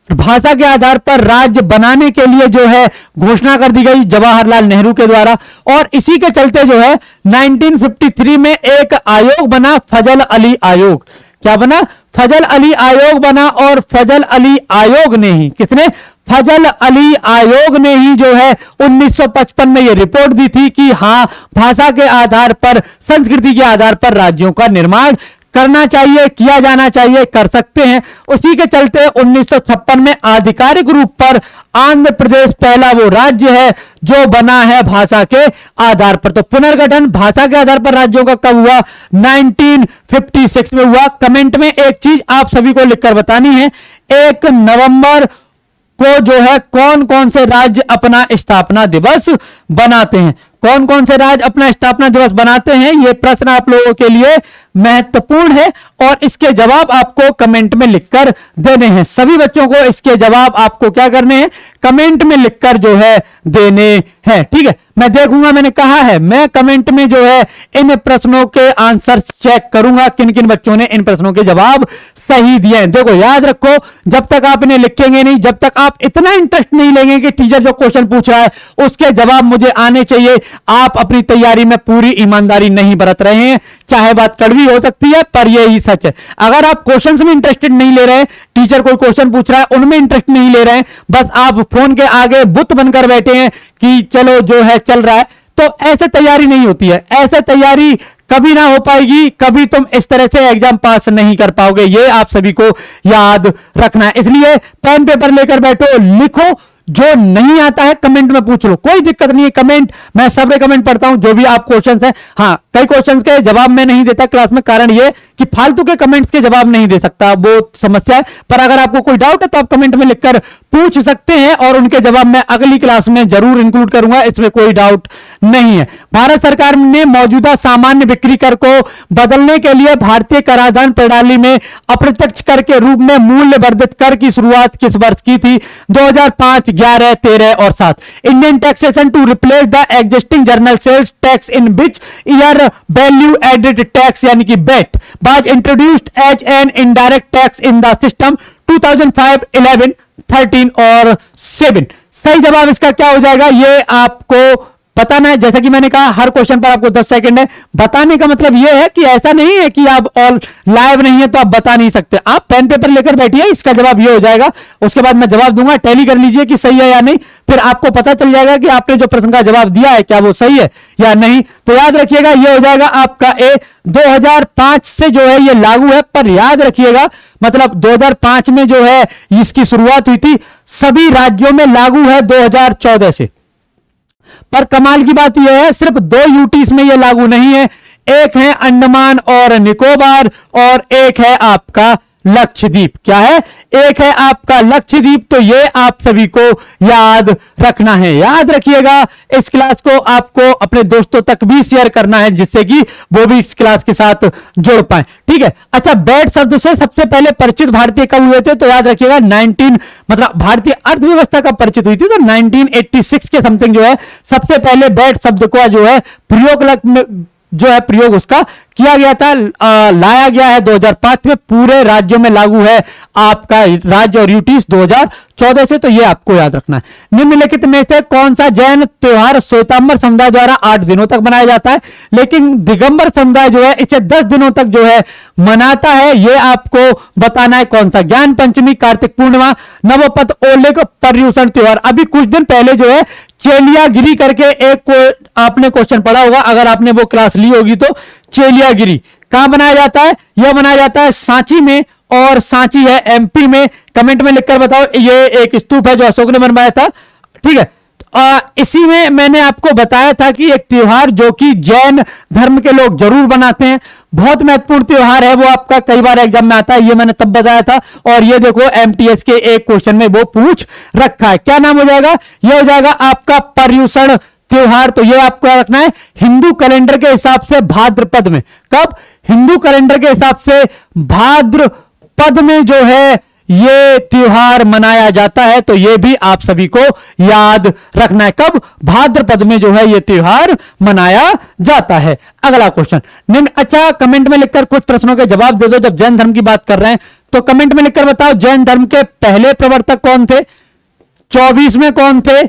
[SPEAKER 1] भाषा के आधार पर राज्य बनाने के लिए जो है घोषणा कर दी गई जवाहरलाल नेहरू के द्वारा। और इसी के चलते जो है 1953 में एक आयोग बना, फजल अली आयोग। क्या बना? फजल अली आयोग बना। और फजल अली आयोग ने ही, किसने? फजल अली आयोग ने ही जो है 1955 में यह रिपोर्ट दी थी कि हां भाषा के आधार पर, संस्कृति के आधार पर राज्यों का निर्माण करना चाहिए, किया जाना चाहिए, कर सकते हैं। उसी के चलते 1956 में आधिकारिक रूप पर आंध्र प्रदेश पहला वो राज्य है जो बना है भाषा के आधार पर। तो पुनर्गठन भाषा के आधार पर राज्यों का कब हुआ? 1956 में हुआ। कमेंट में एक चीज आप सभी को लिखकर बतानी है, 1 नवंबर को जो है कौन कौन से राज्य अपना स्थापना दिवस बनाते हैं? कौन कौन से राज्य अपना स्थापना दिवस बनाते हैं? यह प्रश्न आप लोगों के लिए महत्वपूर्ण है, और इसके जवाब आपको कमेंट में लिखकर देने हैं। सभी बच्चों को इसके जवाब आपको क्या करने हैं? कमेंट में लिखकर जो है देने हैं। ठीक है, मैं देखूंगा, मैंने कहा है मैं कमेंट में जो है इन प्रश्नों के आंसर चेक करूंगा, किन किन बच्चों ने इन प्रश्नों के जवाब सही दिए हैं। देखो याद रखो, जब तक आप इन्हें लिखेंगे नहीं, जब तक आप इतना इंटरेस्ट नहीं लेंगे कि टीचर जो क्वेश्चन पूछ रहा है उसके जवाब मुझे आने चाहिए, आप अपनी तैयारी में पूरी ईमानदारी नहीं बरत रहे हैं। चाहे बात कड़वी हो सकती है, पर यही सच है। अगर आप क्वेश्चंस में इंटरेस्टेड नहीं ले रहे हैं, टीचर कोई क्वेश्चन पूछ रहा है उनमें इंटरेस्ट नहीं ले रहे हैं, बस आप फोन के आगे बुत बनकर बैठे हैं कि चलो जो है चल रहा है, तो ऐसे तैयारी नहीं होती है। ऐसे तैयारी कभी ना हो पाएगी, कभी तुम इस तरह से एग्जाम पास नहीं कर पाओगे। ये आप सभी को याद रखना है। इसलिए पेन पेपर लेकर बैठो, लिखो, जो नहीं आता है कमेंट में पूछ लो, कोई दिक्कत नहीं है। कमेंट मैं सब कमेंट पढ़ता हूं, जो भी आप क्वेश्चंस हैं। हाँ, कई क्वेश्चंस के जवाब मैं नहीं देता क्लास में, कारण ये कि फालतू के कमेंट्स के जवाब नहीं दे सकता, वो समस्या है। पर अगर आपको कोई डाउट है तो आप कमेंट में लिखकर पूछ सकते हैं, और उनके जवाब मैं अगली क्लास में जरूर इंक्लूड करूंगा, इसमें कोई डाउट नहीं है। भारत सरकार ने मौजूदा सामान्य बिक्री कर को बदलने के लिए भारतीय कराधान प्रणाली में अप्रत्यक्ष कर के रूप में मूल्य वर्धित कर की शुरुआत किस वर्ष की थी? 2005, 11, 13 और 7। Indian taxation to replace the existing general sales tax in which year value added tax यानी कि VAT was introduced as an indirect tax in the system 2005, 11, 13 और 7। सही जवाब इसका क्या हो जाएगा ये आपको बताना है। जैसा कि मैंने कहा हर क्वेश्चन पर आपको 10 सेकंड है। बताने का मतलब यह है कि ऐसा नहीं है कि आप ऑल लाइव नहीं है तो आप बता नहीं सकते। आप पेन पेपर लेकर बैठिए, इसका जवाब ये हो जाएगा। उसके बाद मैं जवाब दूंगा, टैली कर लीजिए कि सही है या नहीं, फिर आपको पता चल जाएगा कि आपने जो प्रश्न का जवाब दिया है क्या वो सही है या नहीं। तो याद रखिएगा ये हो जाएगा आपका ए। 2005 से जो है ये लागू है, पर याद रखिएगा मतलब 2005 में जो है इसकी शुरुआत हुई थी, सभी राज्यों में लागू है 2014 से। पर कमाल की बात यह है सिर्फ 2 यूटीज में यह लागू नहीं है, एक है अंडमान और निकोबार और एक है आपका लक्षद्वीप। क्या है? एक है आपका लक्षद्वीप। तो ये आप सभी को याद रखना है। याद रखिएगा इस क्लास को आपको अपने दोस्तों तक भी शेयर करना है जिससे कि वो भी इस क्लास के साथ जुड़ पाए। ठीक है। अच्छा, बैट शब्द से सबसे पहले परिचित भारतीय कब हुए थे? तो याद रखिएगा 19 मतलब भारतीय अर्थव्यवस्था कब परिचित हुई थी? तो 1986 के समथिंग जो है सबसे पहले बैट शब्द को जो है प्रयोग उसका किया गया था। लाया गया है 2005 में, पूरे राज्यों में लागू है आपका राज्य और यूटीज 2014 से। तो ये आपको याद रखना है। निम्नलिखित में से कौन सा जैन त्योहार श्वेतांबर समुदाय द्वारा 8 दिनों तक मनाया जाता है, लेकिन दिगंबर समुदाय जो है इसे 10 दिनों तक जो है मनाता है? ये आपको बताना है कौन सा। ज्ञान पंचमी, कार्तिक पूर्णिमा, नवपथ, ओलिक, पर्युषण त्योहार। अभी कुछ दिन पहले जो है चेलियागिरी करके एक आपने क्वेश्चन पढ़ा होगा, अगर आपने वो क्लास ली होगी तो। चेलियागिरी कहां बनाया जाता है? यह बनाया जाता है सांची में, और सांची है एमपी में। कमेंट में लिखकर बताओ। ये एक स्तूप है जो अशोक ने बनवाया था। ठीक है। इसी में मैंने आपको बताया था कि एक त्योहार जो कि जैन धर्म के लोग जरूर बनाते हैं, बहुत महत्वपूर्ण त्योहार है वो, आपका कई बार एग्जाम में आता है, ये मैंने तब बताया था। और ये देखो एमटीएस के एक क्वेश्चन में वो पूछ रखा है। क्या नाम हो जाएगा? ये हो जाएगा आपका पर्युषण त्योहार। तो ये आपको रखना है हिंदू कैलेंडर के हिसाब से भाद्रपद में। कब? हिंदू कैलेंडर के हिसाब से भाद्रपद में जो है ये त्योहार मनाया जाता है। तो ये भी आप सभी को याद रखना है। कब? भाद्रपद में जो है ये त्योहार मनाया जाता है। अगला क्वेश्चन। अच्छा, कमेंट में लिखकर कुछ प्रश्नों के जवाब दे दो। जब जैन धर्म की बात कर रहे हैं तो कमेंट में लिखकर बताओ जैन धर्म के पहले प्रवर्तक कौन थे, 24 में कौन थे,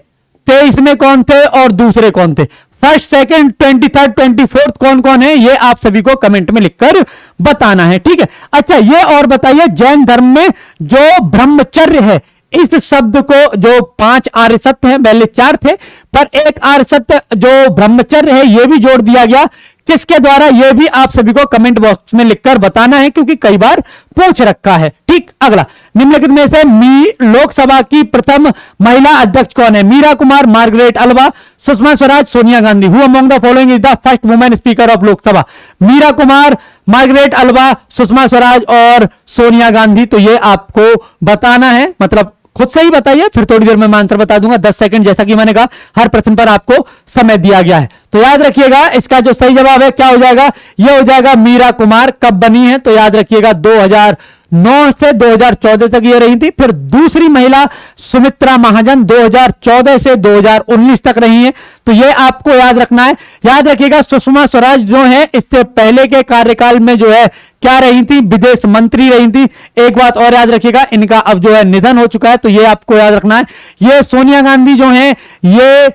[SPEAKER 1] 23 में कौन थे और दूसरे कौन थे? फर्स्ट, सेकंड, 23rd, 24th कौन कौन है? ये आप सभी को कमेंट में लिखकर बताना है। ठीक है। अच्छा, ये और बताइए जैन धर्म में जो ब्रह्मचर्य है, इस शब्द को जो 5 आर्य सत्य है, पहले 4 थे, पर एक आर्य सत्य जो ब्रह्मचर्य है ये भी जोड़ दिया गया। किसके द्वारा? ये भी आप सभी को कमेंट बॉक्स में लिखकर बताना है क्योंकि कई बार पूछ रखा है। ठीक। अगला, निम्नलिखित में से लोकसभा की प्रथम महिला अध्यक्ष कौन है? Meera Kumar, Margaret Alva, Sushma Swaraj, Sonia Gandhi. Who among the following is the first women speaker of Lok Sabha? Meera Kumar, Margaret Alva, Sushma Swaraj और सोनिया गांधी। तो ये आपको बताना है, मतलब खुद से ही बताइए, फिर थोड़ी देर में मैं आंसर बता दूंगा। 10 सेकंड, जैसा कि मैंने कहा हर प्रश्न पर आपको समय दिया गया है। तो याद रखिएगा इसका जो सही जवाब है क्या हो जाएगा? यह हो जाएगा मीरा कुमार। कब बनी है? तो याद रखिएगा 2009 से 2014 तक ये रही थी। फिर दूसरी महिला सुमित्रा महाजन 2014 से 2019 तक रही है। तो ये आपको याद रखना है। याद रखिएगा सुषमा स्वराज जो है इससे पहले के कार्यकाल में जो है क्या रही थी? विदेश मंत्री रही थी। एक बात और याद रखिएगा, इनका अब जो है निधन हो चुका है। तो ये आपको याद रखना है। ये सोनिया गांधी जो है ये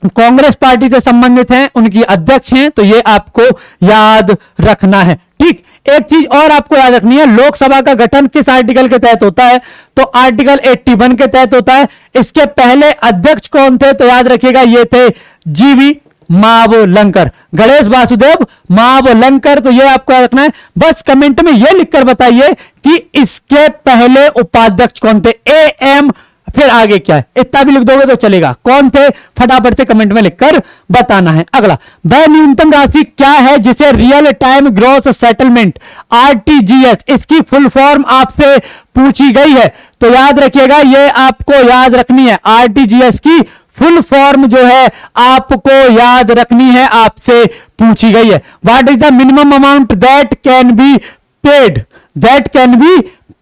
[SPEAKER 1] कांग्रेस पार्टी से संबंधित हैं, उनकी अध्यक्ष हैं। तो ये आपको याद रखना है। ठीक। एक चीज और आपको याद रखनी है, लोकसभा का गठन किस आर्टिकल के तहत होता है? तो आर्टिकल 81 के तहत होता है। इसके पहले अध्यक्ष कौन थे? तो याद रखिएगा ये थे जीवी मावलंकर, गणेश वासुदेव मावलंकर। तो ये आपको याद रखना है। बस कमेंट में ये लिखकर बताइए कि इसके पहले उपाध्यक्ष कौन थे? AM, फिर आगे क्या है, इतना भी लिख दोगे तो चलेगा। कौन थे? फटाफट से कमेंट में लिखकर बताना है। अगला, वह न्यूनतम राशि क्या है जिसे real time gross settlement RTGS इसकी फुल फॉर्म आपसे पूछी गई है? तो याद रखिएगा ये आपको याद रखनी है। RTGS की फुल फॉर्म जो है आपको याद रखनी है, आपसे पूछी गई है। What is the minimum amount that can be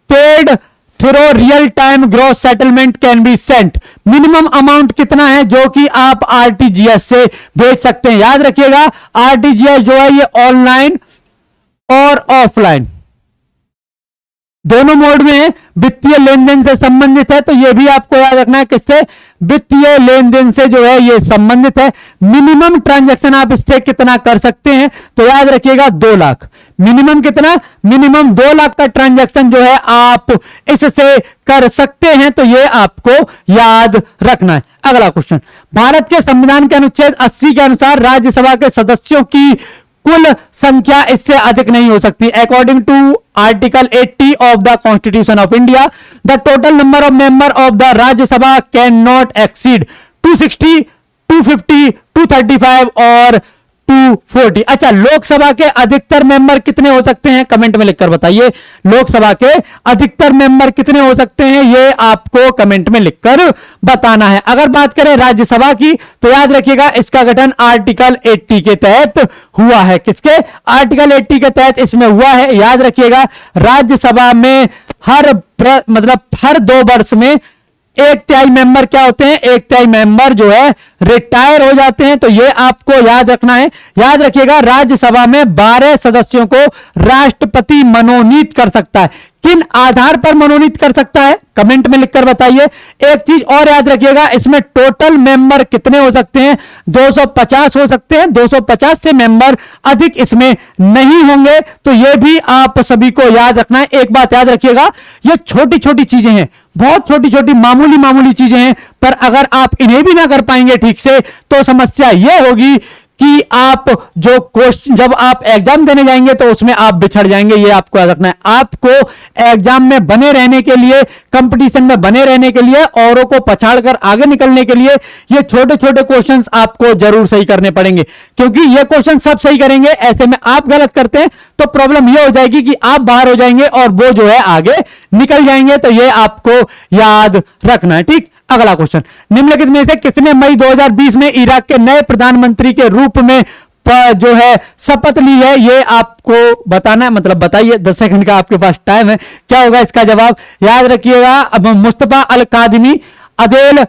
[SPEAKER 1] paid through real time gross settlement can be sent. Minimum amount कितना है जो कि आप आरटीजीएस से भेज सकते हैं? याद रखिएगा, आरटीजीएस जो है ये ऑनलाइन और ऑफलाइन दोनों मोड में है, वित्तीय लेन देन से संबंधित है, तो यह भी आपको याद रखना है। किससे? वित्तीय लेन देन से जो है यह संबंधित है। मिनिमम ट्रांजैक्शन आप इससे कितना कर सकते हैं? तो याद रखिएगा 2 लाख। मिनिमम कितना? मिनिमम 2 लाख का ट्रांजैक्शन जो है आप इससे कर सकते हैं, तो यह आपको याद रखना है। अगला क्वेश्चन, भारत के संविधान के अनुच्छेद 80 के अनुसार राज्यसभा के सदस्यों की कुल संख्या इससे अधिक नहीं हो सकती। According to article 80 of the constitution of India, the total number of member of the Rajya Sabha can not exceed 260, 250, 235 और 240। अच्छा, लोकसभा के अधिकतर मेंबर कितने हो सकते हैं? कमेंट में लिखकर बताइए। लोकसभा के अधिकतर मेंबर कितने हो सकते हैं, ये आपको कमेंट में लिखकर बताना है। अगर बात करें राज्यसभा की, तो याद रखिएगा इसका गठन आर्टिकल 80 के तहत हुआ है। किसके? आर्टिकल 80 के तहत इसमें हुआ है। याद रखिएगा, राज्यसभा में हर 2 वर्ष में 1/3 मेंबर क्या होते हैं? 1/3 मेंबर जो है रिटायर हो जाते हैं, तो ये आपको याद रखना है। याद रखिएगा, राज्यसभा में 12 सदस्यों को राष्ट्रपति मनोनीत कर सकता है। किन आधार पर मनोनीत कर सकता है? कमेंट में लिखकर बताइए। एक चीज और याद रखिएगा, इसमें टोटल मेंबर कितने हो सकते हैं? 250 हो सकते हैं। 250 से मेंबर अधिक इसमें नहीं होंगे, तो यह भी आप सभी को याद रखना है। एक बात याद रखिएगा, ये छोटी छोटी चीजें हैं, बहुत छोटी छोटी मामूली चीजें हैं, पर अगर आप इन्हें भी ना कर पाएंगे ठीक से, तो समस्या यह होगी कि आप जो क्वेश्चन जब आप एग्जाम देने जाएंगे तो उसमें आप बिछड़ जाएंगे। ये आपको याद रखना है। आपको एग्जाम में बने रहने के लिए, कंपटीशन में बने रहने के लिए, औरों को पछाड़कर आगे निकलने के लिए ये छोटे छोटे क्वेश्चंस आपको जरूर सही करने पड़ेंगे, क्योंकि ये क्वेश्चन सब सही करेंगे, ऐसे में आप गलत करते हैं तो प्रॉब्लम ये हो जाएगी कि आप बाहर हो जाएंगे और वो जो है आगे निकल जाएंगे। तो ये आपको याद रखना है, ठीक। अगला क्वेश्चन, निम्नलिखित में से किसने मई 2020 में इराक के नए प्रधानमंत्री के रूप में जो है शपथ ली है? ये आपको बताना है, मतलब बताइए। 10 सेकंड का आपके पास टाइम है। क्या होगा इसका जवाब? याद रखिएगा, अब Mustafa al Kadhimi, Adel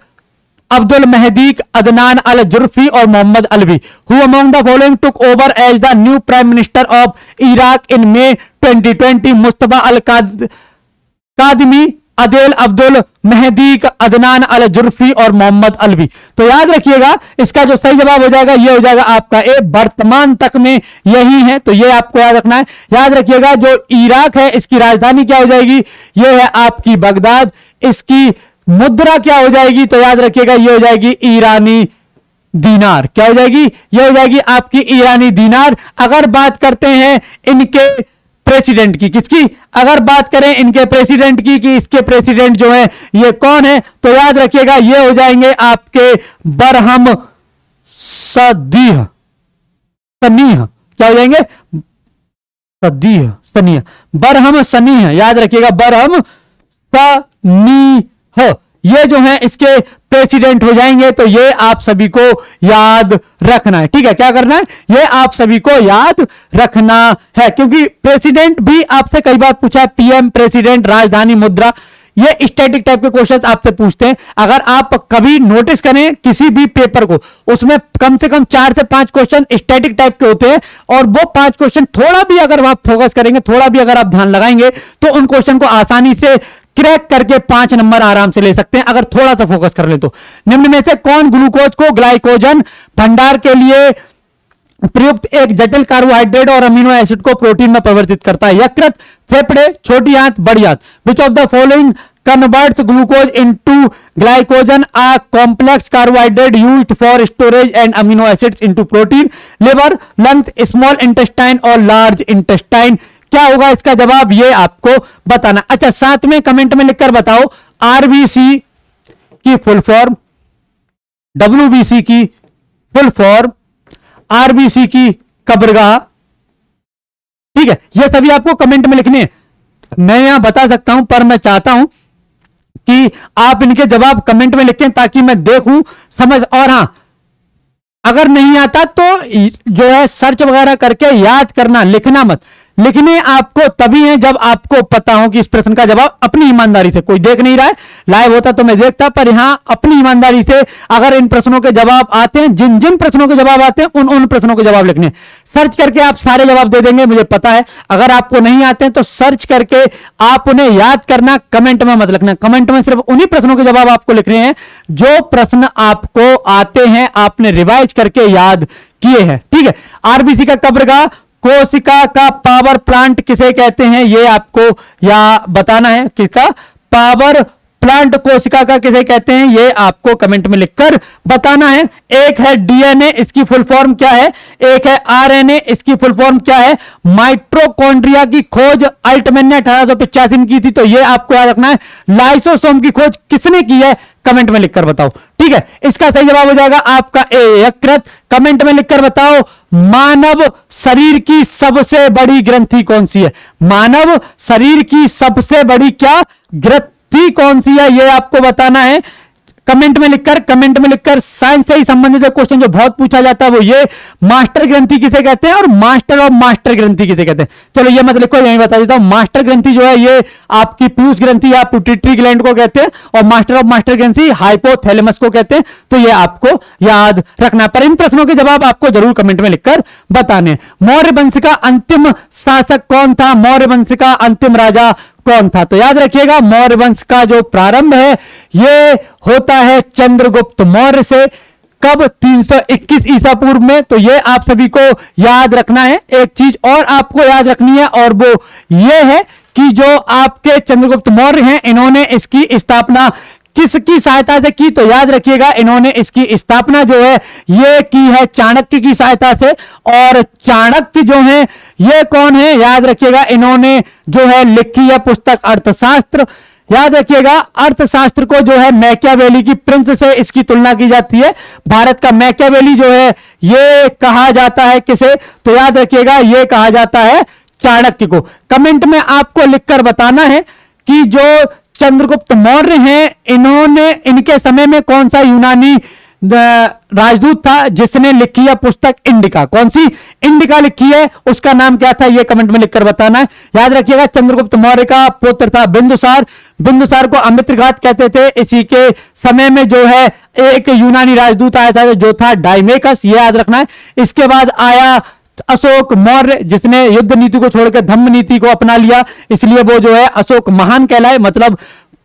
[SPEAKER 1] Abdul Mahdi, Adnan al Zurfi और Mohammed Allawi. Who among the following took over as the new prime minister of Iraq in May 2020? Mustafa al Kadhimi, Adel Abdul Mahdi, Adnan al Zurfi और Mohammed Alvi. तो याद रखिएगा, इसका जो सही जवाब हो जाएगा ये हो जाएगा आपका ए। वर्तमान तक में यही है, तो ये आपको याद रखना है। याद रखिएगा, जो इराक है इसकी राजधानी क्या हो जाएगी? ये है आपकी बगदाद। इसकी मुद्रा क्या हो जाएगी? तो याद रखिएगा ये हो जाएगी ईरानी दीनार। क्या हो जाएगी? ये हो जाएगी आपकी ईरानी दीनार। अगर बात करते हैं इनके प्रेसिडेंट की, किसकी? अगर बात करें इनके प्रेसिडेंट की कि इसके प्रेसिडेंट जो है ये कौन है, तो याद रखिएगा ये हो जाएंगे आपके बरहम सनीह। क्या हो जाएंगे? सनीह, बरहम सनीह। याद रखिएगा, बरहम सनीह ये जो है इसके प्रेसिडेंट हो जाएंगे। तो ये आप सभी को याद रखना है, ठीक है। क्या करना है? ये आप सभी को याद रखना है, क्योंकि प्रेसिडेंट भी आपसे कई बार पूछा है। पीएम, प्रेसिडेंट, राजधानी, मुद्रा, ये स्टैटिक टाइप के क्वेश्चंस आपसे पूछते हैं। अगर आप कभी नोटिस करें किसी भी पेपर को, उसमें कम से कम 4 से 5 क्वेश्चन स्टैटिक टाइप के होते हैं, और वो 5 क्वेश्चन थोड़ा भी अगर आप फोकस करेंगे, थोड़ा भी अगर आप ध्यान लगाएंगे, तो उन क्वेश्चन को आसानी से क्रैक करके 5 नंबर आराम से ले सकते हैं, अगर थोड़ा सा फोकस कर ले तो। निम्न में से कौन ग्लूकोज को ग्लाइकोजन भंडार के लिए प्रयुक्त एक जटिल कार्बोहाइड्रेट और अमीनो एसिड को प्रोटीन में परिवर्तित करता है? यकृत, फेफड़े, छोटी आंत, बड़ी आंत। विच of the following converts glucose into glycogen, a complex carbohydrate used for storage and amino acids into protein? liver, lungs, small intestine और large intestine। क्या होगा इसका जवाब? ये आपको बताना। अच्छा, साथ में कमेंट में लिखकर बताओ आरबीसी की फुल फॉर्म, डब्ल्यूबीसी की फुल फॉर्म, आरबीसी की कब्रगाह, ठीक है। ये सभी आपको कमेंट में लिखने हैं। मैं यहां बता सकता हूं, पर मैं चाहता हूं कि आप इनके जवाब कमेंट में लिखें ताकि मैं देखूं, समझ। और हां, अगर नहीं आता तो जो है सर्च वगैरह करके याद करना, लिखना मत। लिखने आपको तभी है जब आपको पता हो कि इस प्रश्न का जवाब, अपनी ईमानदारी से, कोई देख नहीं रहा है, लाइव होता तो मैं देखता, पर यहां अपनी ईमानदारी से अगर इन प्रश्नों के जवाब आते हैं, जिन जिन प्रश्नों के जवाब आते हैं उन प्रश्नों के जवाब लिखने। सर्च करके आप सारे जवाब दे देंगे, मुझे पता है। अगर आपको नहीं आते हैं तो सर्च करके आप उन्हें याद करना, कमेंट में मत लिखना। कमेंट में सिर्फ उन्हीं प्रश्नों के जवाब आपको लिखने हैं जो प्रश्न आपको आते हैं, आपने रिवाइज करके याद किए हैं, ठीक है। आरबीसी का कब्र का कोशिका का पावर प्लांट किसे कहते हैं, यह आपको या बताना है। किसका पावर प्लांट कोशिका का किसे कहते हैं, यह आपको कमेंट में लिखकर बताना है। एक है डीएनए, इसकी फुल फॉर्म क्या है। एक है आरएनए, इसकी फुल फॉर्म क्या है। माइटोकॉन्ड्रिया की खोज अल्टमैन ने 1885 में की थी, तो यह आपको याद रखना है। लाइसोसोम की खोज किसने की है, कमेंट में लिखकर बताओ, ठीक है। इसका सही जवाब हो जाएगा आपका ए, यकृत। कमेंट में लिखकर बताओ मानव शरीर की सबसे बड़ी ग्रंथि कौन सी है। मानव शरीर की सबसे बड़ी क्या ग्रंथि कौन सी है, यह आपको बताना है। कमेंट में लिखकर साइंस से ही संबंधित क्वेश्चन जो बहुत पूछा जाता है वो ये, मास्टर ग्रंथि किसे कहते हैं और मास्टर ऑफ मास्टर ग्रंथि किसे कहते हैं। चलो ये मत लिखो, यही बता देता हूं। मास्टर ग्रंथि जो है ये आपकी पीयूष ग्रंथि या पिट्यूटरी ग्लैंड को कहते हैं, और मास्टर ऑफ मास्टर ग्रंथि हाइपोथैलेमस को कहते हैं। तो ये आपको याद रखना, पर इन प्रश्नों के जवाब आपको जरूर कमेंट में लिखकर बताने। मौर्य वंश का अंतिम शासक कौन था, मौर्य वंश का अंतिम राजा कौन था। तो याद रखिएगा मौर्य वंश का जो प्रारंभ है ये होता है चंद्रगुप्त मौर्य से। कब, 321 ईसा पूर्व में। तो ये आप सभी को याद रखना है। एक चीज और आपको याद रखनी है, और वो ये है कि जो आपके चंद्रगुप्त मौर्य हैं, इन्होंने इसकी स्थापना किसकी सहायता से की। तो याद रखिएगा इन्होंने इसकी स्थापना जो है ये की है चाणक्य की सहायता से। और चाणक्य जो है ये कौन है, याद रखिएगा इन्होंने जो है लिखी है पुस्तक अर्थशास्त्र। याद रखिएगा अर्थशास्त्र को जो है मैकियावेली की प्रिंस से इसकी तुलना की जाती है। भारत का मैकियावेली जो है ये कहा जाता है किसे, तो याद रखिएगा ये कहा जाता है चाणक्य को। कमेंट में आपको लिखकर बताना है कि जो चंद्रगुप्त मौर्य हैं, इन्होंने, इनके समय में कौन सा यूनानी राजदूत था जिसने लिखी है पुस्तक इंडिका। कौन सी इंडिका लिखी है, उसका नाम क्या था, यह कमेंट में लिखकर बताना है। याद रखिएगा चंद्रगुप्त मौर्य का पुत्र था बिंदुसार। बिंदुसार को अमित्रघात कहते थे। इसी के समय में जो है एक यूनानी राजदूत आया था जो था डायमेकस, यह याद रखना है। इसके बाद आया अशोक मौर्य जिसने युद्ध नीति को छोड़कर धम्म नीति को अपना लिया, इसलिए वो जो है अशोक महान कहलाए। मतलब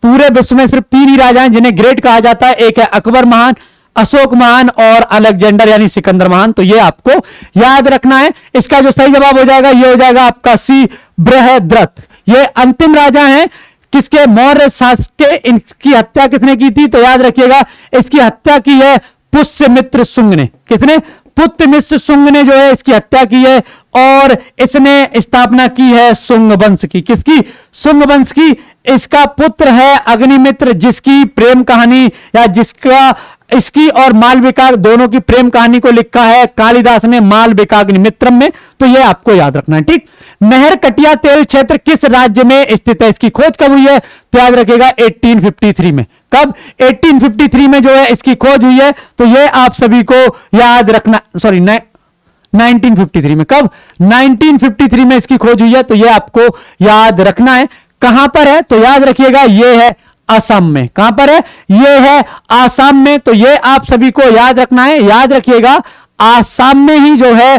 [SPEAKER 1] पूरे विश्व में सिर्फ 3 ही राजा हैं जिन्हें ग्रेट कहा जाता है, एक है अकबर महान, अशोक महान और अलेक्जेंडर यानी सिकंदर महान। तो ये आपको याद रखना है। इसका जो सही जवाब हो जाएगा ये हो जाएगा आपका सी, बृहद्रथ। ये अंतिम राजा हैं किसके, मौर्य शासक के। इनकी हत्या किसने की थी, तो याद रखिएगा इसकी हत्या की है पुष्यमित्र शुंग ने। किसने, पुष्यमित्र शुंग ने जो है इसकी हत्या की है, और इसने स्थापना की है शुंग वंश की। किसकी, शुंग वंश की। इसका पुत्र है अग्निमित्र जिसकी प्रेम कहानी या जिसका इसकी और मालविका दोनों की प्रेम कहानी को लिखा है कालिदास ने मालविकाग्निमित्रम में। तो यह आपको याद रखना है, ठीक। नहर कटिया तेल क्षेत्र किस राज्य में स्थित है, इसकी खोज कब हुई है, तो याद रखिएगा 1853 में। कब, 1853 में जो है इसकी खोज हुई है। तो यह आप सभी को याद रखना, सॉरी 1953 में। कब, 1953 में इसकी खोज हुई है। तो यह आपको याद रखना है। कहां पर है, तो याद रखिएगा यह है असम में। कहां पर है, यह है आसाम में। तो यह आप सभी को याद रखना है। याद रखिएगा आसाम में ही जो है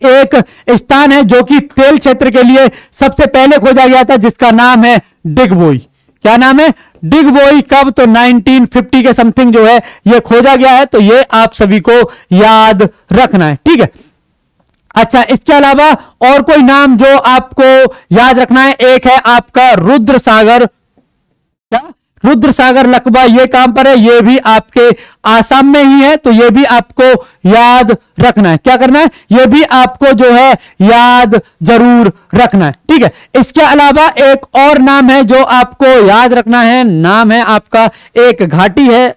[SPEAKER 1] एक स्थान है जो कि तेल क्षेत्र के लिए सबसे पहले खोजा गया था, जिसका नाम है डिगबोई। क्या नाम है, डिगबोई। कब, तो 1950 के समथिंग जो है यह खोजा गया है। तो यह आप सभी को याद रखना है, ठीक है। अच्छा, इसके अलावा और कोई नाम जो आपको याद रखना है, एक है आपका रुद्र सागर। क्या, रुद्र सागर लकबा। ये कहां पर है, ये भी आपके आसाम में ही है। तो ये भी आपको याद रखना है। क्या करना है, ये भी आपको जो है याद जरूर रखना है, ठीक है। इसके अलावा एक और नाम है जो आपको याद रखना है, नाम है आपका, एक घाटी है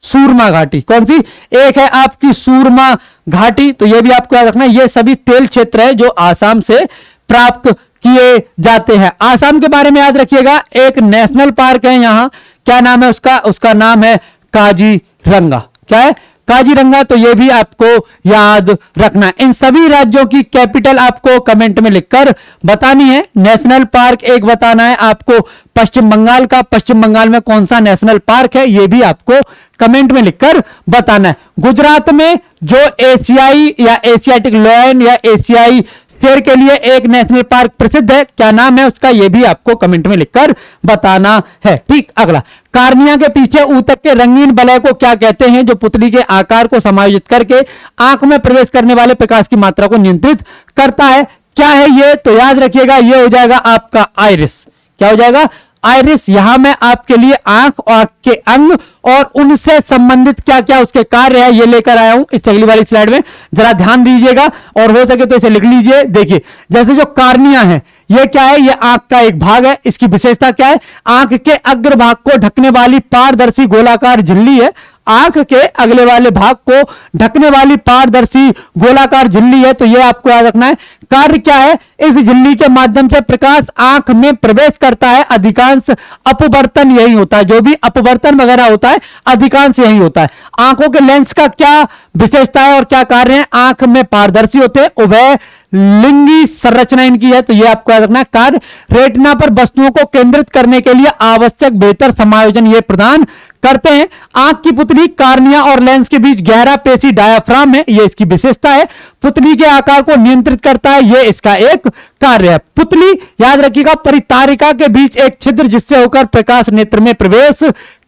[SPEAKER 1] सूरमा घाटी। कौन सी, एक है आपकी सूरमा घाटी। तो यह भी आपको याद रखना है। ये सभी तेल क्षेत्र है जो आसाम से प्राप्त किए जाते हैं। आसाम के बारे में याद रखिएगा, एक नेशनल पार्क है यहां, क्या नाम है उसका? उसका नाम है काजीरंगा। क्या है? काजीरंगा। तो ये भी आपको याद रखना है। इन सभी राज्यों की कैपिटल आपको कमेंट में लिखकर बतानी है। नेशनल पार्क एक बताना है आपको पश्चिम बंगाल का, पश्चिम बंगाल में कौन सा नेशनल पार्क है ये भी आपको कमेंट में लिखकर बताना है। गुजरात में जो एशियाई या एशियाटिक लायन या एशियाई शेर के लिए एक नेशनल पार्क प्रसिद्ध है, क्या नाम है उसका? यह भी आपको कमेंट में लिखकर बताना है। ठीक, अगला, कार्निया के पीछे ऊतक के रंगीन वलय को क्या कहते हैं, जो पुतली के आकार को समायोजित करके आंख में प्रवेश करने वाले प्रकाश की मात्रा को नियंत्रित करता है? क्या है ये? तो याद रखिएगा, ये हो जाएगा आपका आइरिस। क्या हो जाएगा? आइरिस। यहां मैं आपके लिए आंख और आंख के अंग और उनसे संबंधित क्या क्या उसके कार्य है ये लेकर आया हूं इस अगली वाली स्लाइड में, जरा ध्यान दीजिएगा और हो सके तो इसे लिख लीजिए। देखिए, जैसे जो कार्निया है ये क्या है? ये आंख का एक भाग है। इसकी विशेषता क्या है? आंख के अग्र भाग को ढकने वाली पारदर्शी गोलाकार झिल्ली है। आंख के अगले वाले भाग को ढकने वाली पारदर्शी गोलाकार झिल्ली है। तो यह आपको याद रखना है। कार्य क्या है? इस झिल्ली के माध्यम से प्रकाश आंख में प्रवेश करता है। अधिकांश अपवर्तन यही होता है, जो भी अपवर्तन वगैरह होता है अधिकांश यही होता है। आंखों के लेंस का क्या विशेषता है और क्या कार्य है? आंख में पारदर्शी होते हैं, उभय लिंगी संरचना इनकी है। तो यह आपको याद रखना है। कार्य रेटिना पर वस्तुओं को केंद्रित करने के लिए आवश्यक बेहतर समायोजन ये प्रदान करते हैं। आंख की पुतली कार्निया और लेंस के बीच गहरा पेशी डायाफ्राम है, यह इसकी विशेषता है। पुतली के आकार को नियंत्रित करता है, यह इसका एक कार्य है। पुतली याद रखिएगा, परितारिका के बीच एक छिद्र जिससे होकर प्रकाश नेत्र में प्रवेश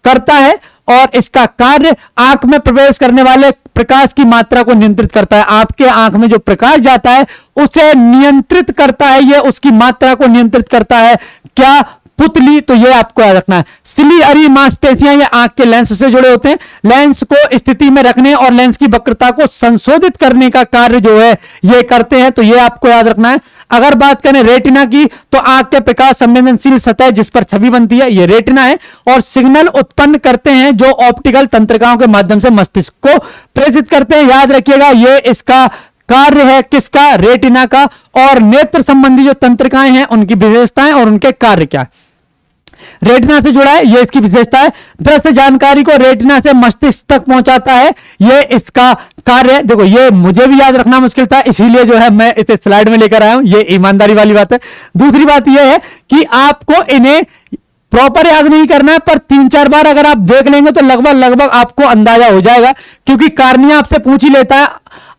[SPEAKER 1] करता है और इसका कार्य आंख में प्रवेश करने वाले प्रकाश की मात्रा को नियंत्रित करता है। आपके आंख में जो प्रकाश जाता है उसे नियंत्रित करता है, यह उसकी मात्रा को नियंत्रित करता है। क्या? पुतली। तो ये आपको याद रखना है। सिलियरी मांसपेशियां ये आंख के लेंस से जुड़े होते हैं। लेंस को स्थिति में रखने और लेंस की वक्रता को संशोधित करने का कार्य जो है ये करते हैं। तो ये आपको याद रखना है। अगर बात करें रेटिना की, तो आंख के प्रकाश संवेदनशील सतह जिस पर छवि बनती है ये रेटिना है और सिग्नल उत्पन्न करते हैं जो ऑप्टिकल तंत्रिकाओं के माध्यम से मस्तिष्क को प्रेषित करते हैं। याद रखिएगा, ये इसका कार्य है किसका? रेटिना का। और नेत्र संबंधी जो तंत्रिकाएं हैं उनकी विशेषताएं और उनके कार्य क्या है? रेटिना से जुड़ा है, ये इसकी विशेषता है। दृश्य जानकारी को रेटिना से मस्तिष्क तक पहुंचाता है, ये इसका कार्य है। देखो, ये मुझे भी याद रखना मुश्किल था, इसीलिए जो है मैं इसे स्लाइड में लेकर आया हूं। ये ईमानदारी वाली बात है। दूसरी बात यह है कि आपको इन्हें प्रॉपर याद नहीं करना है, पर 3-4 बार अगर आप देख लेंगे तो लगभग आपको अंदाजा हो जाएगा। क्योंकि कार्निया आपसे पूछ ही लेता है,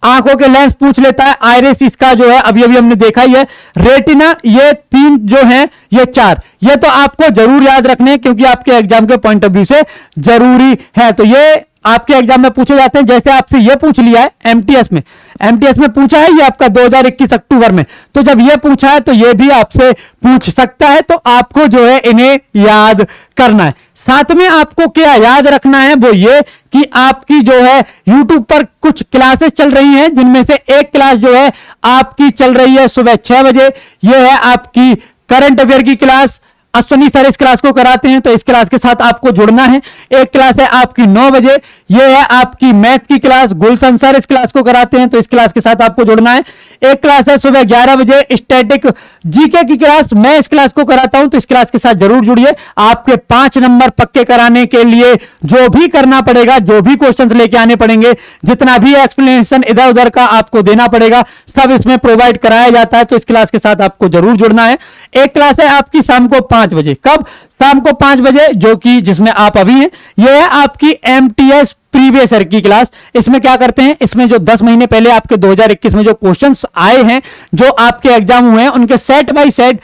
[SPEAKER 1] आंखों के लेंस पूछ लेता है, आइरिस इसका जो है अभी हमने देखा ही है, रेटिना, ये 3 जो है, ये 4, ये तो आपको जरूर याद रखने हैं क्योंकि आपके एग्जाम के पॉइंट ऑफ व्यू से जरूरी है। तो ये आपके एग्जाम में पूछे जाते हैं। जैसे आपसे ये पूछ लिया है एमटीएस में पूछा है, ये आपका 2021 अक्टूबर में। तो जब ये पूछा है तो ये भी आपसे पूछ सकता है। तो आपको जो है इन्हें याद करना है। साथ में आपको क्या याद रखना है वो ये कि आपकी जो है YouTube पर कुछ क्लासेस चल रही हैं, जिनमें से एक क्लास जो है आपकी चल रही है सुबह 6 बजे। ये है आपकी करंट अफेयर की क्लास। अश्विनी सर इस क्लास को कराते हैं, तो इस क्लास के साथ आपको जुड़ना है। एक क्लास है आपकी 9 बजे, ये है आपकी मैथ की क्लास। गुलशन सर इस क्लास को कराते हैं, तो इस क्लास के साथ आपको जुड़ना है। एक क्लास है सुबह 11 बजे स्टैटिक जीके की क्लास, मैं इस क्लास को कराता हूं, तो इस क्लास के साथ जरूर जुड़िए। आपके 5 नंबर पक्के कराने के लिए जो भी करना पड़ेगा, जो भी क्वेश्चंस लेके आने पड़ेंगे, जितना भी एक्सप्लेनेशन इधर उधर का आपको देना पड़ेगा, सब इसमें प्रोवाइड कराया जाता है। तो इस क्लास के साथ आपको जरूर जुड़ना है। एक क्लास है आपकी शाम को 5 बजे। कब? शाम को 5 बजे, जो कि जिसमें आप अभी हैं। यह है आपकी एमटीएस प्रीवियस ईयर की क्लास। इसमें क्या करते हैं, इसमें जो 10 महीने पहले आपके 2021 में जो क्वेश्चंस आए हैं, जो आपके एग्जाम हुए हैं, उनके सेट बाय सेट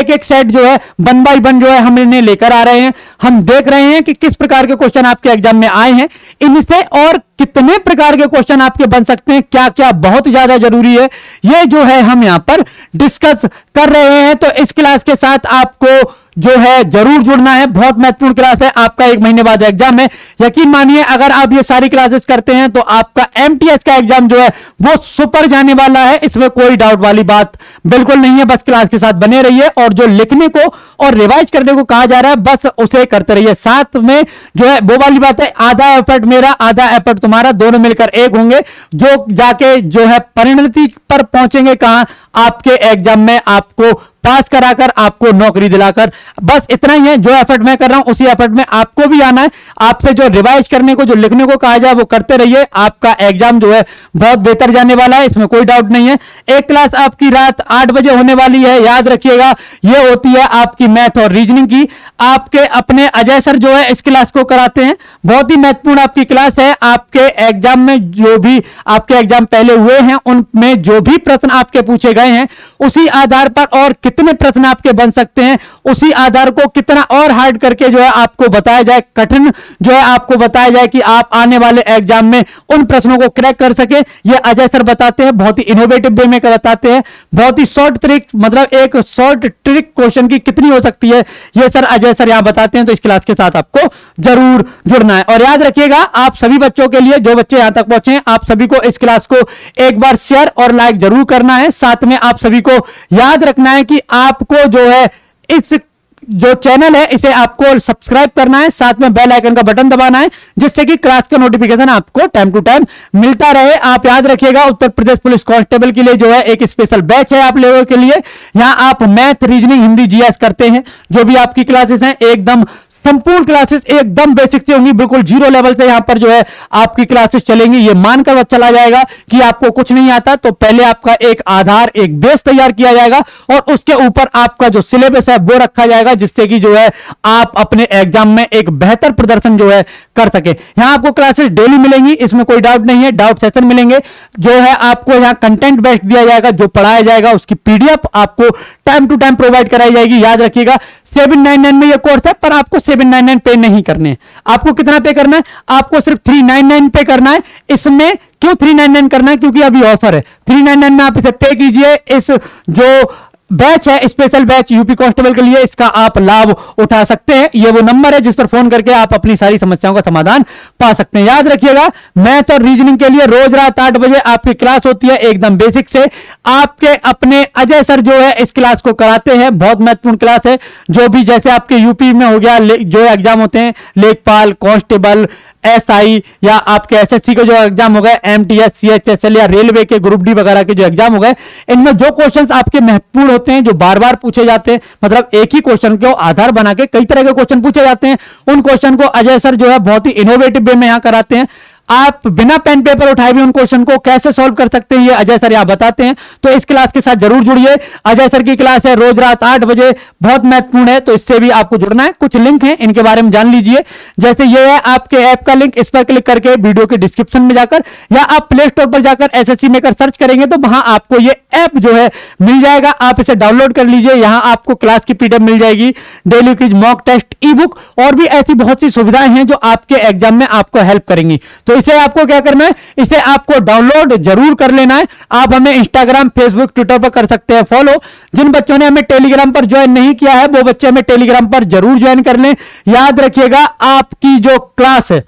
[SPEAKER 1] एक सेट जो है 1 बाय 1 जो है हम इन्हें लेकर आ रहे हैं। हम देख रहे हैं कि किस प्रकार के क्वेश्चन आपके एग्जाम में आए हैं, इनसे और कितने प्रकार के क्वेश्चन आपके बन सकते हैं, क्या क्या बहुत ज्यादा जरूरी है, ये जो है हम यहां पर डिस्कस कर रहे हैं। तो इस क्लास के साथ आपको जो है जरूर जुड़ना है। बहुत महत्वपूर्ण क्लास है, आपका 1 महीने बाद एग्जाम है। यकीन मानिए, अगर आप ये सारी क्लासेस करते हैं तो आपका एमटीएस का एग्जाम जो है वो सुपर जाने वाला है। इसमें कोई डाउट वाली बात बिल्कुल नहीं है। बस क्लास के साथ बने रहिए और जो लिखने को और रिवाइज करने को कहा जा रहा है बस उसे करते रहिए। साथ में जो है वो वाली बात है, आधा एफर्ट मेरा आधा एफर्ट तुम्हारा, दोनों मिलकर एक होंगे, जो जाके जो है परिणति पर पहुंचेंगे कहां, आपके एग्जाम में आपको पास कराकर, आपको नौकरी दिलाकर। बस इतना ही है, जो एफर्ट मैं कर रहा हूं उसी एफर्ट में आपको भी आना है। आपसे जो रिवाइज करने को, जो लिखने को कहा जाए वो करते रहिए। आपका एग्जाम जो है बहुत बेहतर जाने वाला है, इसमें कोई डाउट नहीं है। एक क्लास आपकी रात 8 बजे होने वाली है, याद रखिएगा। ये होती है आपकी मैथ और रीजनिंग की। आपके अपने अजय सर जो है इस क्लास को कराते हैं। बहुत ही महत्वपूर्ण आपकी क्लास है। आपके एग्जाम में जो भी आपके एग्जाम पहले हुए हैं उनमें जो भी प्रश्न आपके पूछे गए हैं उसी आधार पर और कितने प्रश्न आपके बन सकते हैं उसी आधार को कितना और हार्ड करके जो है आपको बताया जाए, कठिन जो है आपको बताया जाए कि आप आने वाले एग्जाम में उन प्रश्नों को क्रैक कर सके। ये अजय सर बताते हैं, बहुत ही इनोवेटिव वे में बताते हैं। बहुत ही शॉर्ट ट्रिक, मतलब एक शॉर्ट ट्रिक क्वेश्चन की कितनी हो सकती है ये सर अजय सर यहां बताते हैं। तो इस क्लास के साथ आपको जरूर जुड़ना है। और याद रखिएगा, आप सभी बच्चों के लिए, जो बच्चे यहां तक पहुंचे हैं, आप सभी को इस क्लास को एक बार शेयर और लाइक जरूर करना है। साथ में आप सभी को याद रखना है कि आपको जो है इस जो चैनल है इसे आपको सब्सक्राइब करना है, साथ में बेल आइकन का बटन दबाना है, जिससे कि क्लास का नोटिफिकेशन आपको टाइम टू टाइम मिलता रहे। आप याद रखिएगा, उत्तर प्रदेश पुलिस कांस्टेबल के लिए जो है एक स्पेशल बैच है आप लोगों के लिए। यहां आप मैथ, रीजनिंग, हिंदी, जीएस करते हैं। जो भी आपकी क्लासेस हैं एकदम संपूर्ण क्लासेस एकदम बेसिक से होंगी, बिल्कुल जीरो लेवल से यहां पर जो है आपकी क्लासेस चलेंगी। ये मानकर चला जाएगा कि आपको कुछ नहीं आता, तो पहले आपका एक आधार, एक बेस तैयार किया जाएगा और उसके ऊपर आपका जो सिलेबस है वो रखा जाएगा, जिससे कि जो है आप अपने एग्जाम में एक बेहतर प्रदर्शन जो है कर सके। यहां आपको क्लासेस डेली मिलेंगी, इसमें कोई डाउट नहीं है। डाउट सेशन मिलेंगे, जो है आपको यहां कंटेंट बेस्ड दिया जाएगा, जो पढ़ाया जाएगा उसकी पीडीएफ आपको टाइम टू टाइम प्रोवाइड कराई जाएगी। याद रखिएगा 799 में ये कोर्स है, पर आपको 799 पे नहीं करने। आपको कितना पे करना है? आपको सिर्फ 399 पे करना है। इसमें क्यों 399 करना है? क्योंकि अभी ऑफर है। 399 में आप इसे पे कीजिए। इस जो बैच है, स्पेशल बैच यूपी कांस्टेबल के लिए, इसका आप लाभ उठा सकते हैं। ये वो नंबर है जिस पर फोन करके आप अपनी सारी समस्याओं का समाधान पा सकते हैं। याद रखिएगा, मैथ और रीजनिंग के लिए रोज रात 8 बजे आपकी क्लास होती है, एकदम बेसिक से। आपके अपने अजय सर जो है इस क्लास को कराते हैं। बहुत महत्वपूर्ण क्लास है। जो भी जैसे आपके यूपी में हो गया, जो एग्जाम होते हैं लेखपाल, कांस्टेबल, एसआई, या आपके एसएससी के जो एग्जाम हो गए, एमटीएस, सीएचएसएल या रेलवे के ग्रुप डी वगैरह के जो एग्जाम हो गए, इनमें जो क्वेश्चंस आपके महत्वपूर्ण होते हैं, जो बार बार पूछे जाते हैं, मतलब एक ही क्वेश्चन को आधार बना के कई तरह के क्वेश्चन पूछे जाते हैं, उन क्वेश्चन को अजय सर जो है बहुत ही इनोवेटिव वे में यहां कराते हैं। आप बिना पेन पेपर उठाए भी उन क्वेश्चन को कैसे सॉल्व कर सकते हैं ये अजय सर यहां बताते हैं। तो इस क्लास के साथ जरूर जुड़िए। अजय सर की क्लास है रोज रात 8 बजे, बहुत महत्वपूर्ण है, तो इससे भी आपको जुड़ना है। कुछ लिंक है, इनके बारे में जान लीजिए। जैसे ये है आपके ऐप का लिंक, इस पर क्लिक करके वीडियो के डिस्क्रिप्शन में जाकर या आप प्ले स्टोर पर जाकर एसएससी मेकर सर्च करेंगे तो वहां आपको ये ऐप जो है मिल जाएगा। आप इसे डाउनलोड कर लीजिए। यहां आपको क्लास की पीडीएफ मिल जाएगी, daily quiz, mock test, e book और भी ऐसी बहुत सी सुविधाएं हैं जो आपके एग्जाम में आपको हेल्प करेंगी। तो इसे आपको क्या करना है, इसे आपको डाउनलोड जरूर कर लेना है। आप हमें इंस्टाग्राम, फेसबुक, ट्विटर पर कर सकते हैं फॉलो। जिन बच्चों ने हमें टेलीग्राम पर ज्वाइन नहीं किया है वो बच्चे हमें टेलीग्राम पर जरूर ज्वाइन कर लें। याद रखिएगा, आपकी जो क्लास है,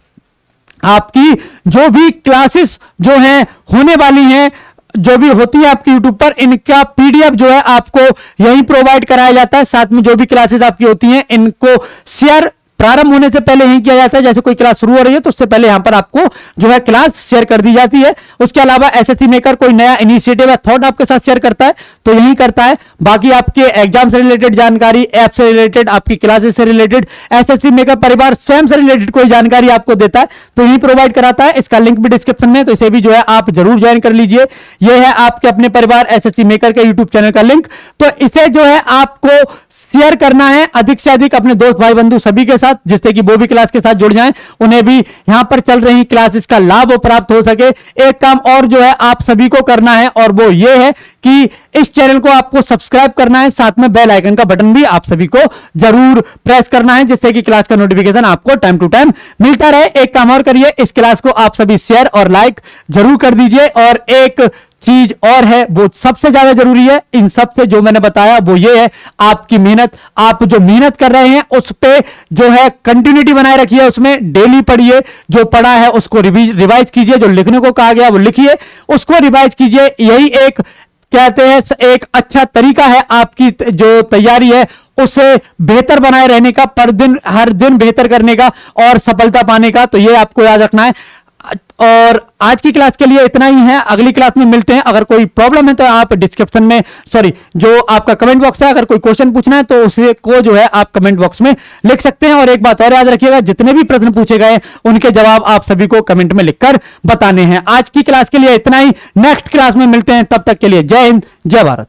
[SPEAKER 1] आपकी जो भी क्लासेस जो हैं होने वाली हैं, जो भी होती है आपकी YouTube पर, इनका पीडीएफ जो है आपको यहीं प्रोवाइड कराया जाता है। साथ में जो भी क्लासेस आपकी होती हैं इनको शेयर प्रारंभ होने से पहले ही किया जाता है। जैसे कोई क्लास शुरू हो रही है तो उससे पहले यहां पर आपको जो है क्लास शेयर कर दी जाती है। उसके अलावा एसएससी मेकर कोई नया इनिशिएटिव या थॉट आपके साथ शेयर करता है तो यही करता है। बाकी आपके एग्जाम से रिलेटेड जानकारी, ऐप से रिलेटेड, आपकी क्लासेस से रिलेटेड, एसएससी मेकर परिवार स्वयं से रिलेटेड कोई जानकारी आपको देता है तो यही प्रोवाइड कराता है। इसका लिंक भी डिस्क्रिप्शन में, तो इसे भी जो है आप जरूर ज्वाइन कर लीजिए। यह है आपके अपने परिवार एसएससी मेकर के यूट्यूब चैनल का लिंक। तो इसे जो है आपको शेयर करना है अधिक से अधिक अपने दोस्त, भाई, बंधु सभी के साथ, जिससे कि वो भी क्लास के साथ जुड़ जाएं, उन्हें भी यहां पर चल रही क्लासेस का लाभ प्राप्त हो सके। एक काम और जो है आप सभी को करना है और वो ये है कि इस चैनल को आपको सब्सक्राइब करना है, साथ में बेल आइकन का बटन भी आप सभी को जरूर प्रेस करना है, जिससे कि क्लास का नोटिफिकेशन आपको टाइम टू टाइम मिलता रहे। एक काम और करिए, इस क्लास को आप सभी शेयर और लाइक जरूर कर दीजिए। और एक चीज और है, वो सबसे ज्यादा जरूरी है इन सब से जो मैंने बताया, वो ये है आपकी मेहनत। आप जो मेहनत कर रहे हैं उस पे जो है कंटिन्यूटी बनाए रखिए, उसमें डेली पढ़िए, जो पढ़ा है उसको रिवाइज कीजिए, जो लिखने को कहा गया वो लिखिए, उसको रिवाइज कीजिए। यही एक कहते हैं एक अच्छा तरीका है आपकी जो तैयारी है उसे बेहतर बनाए रहने का, पर दिन हर दिन बेहतर करने का और सफलता पाने का। तो ये आपको याद रखना है। और आज की क्लास के लिए इतना ही है, अगली क्लास में मिलते हैं। अगर कोई प्रॉब्लम है तो आप डिस्क्रिप्शन में, सॉरी, जो आपका कमेंट बॉक्स है, अगर कोई क्वेश्चन पूछना है तो उसे को जो है आप कमेंट बॉक्स में लिख सकते हैं। और एक बात और याद रखिएगा, जितने भी प्रश्न पूछे गए उनके जवाब आप सभी को कमेंट में लिखकर बताने हैं। आज की क्लास के लिए इतना ही, नेक्स्ट क्लास में मिलते हैं, तब तक के लिए जय हिंद, जय भारत।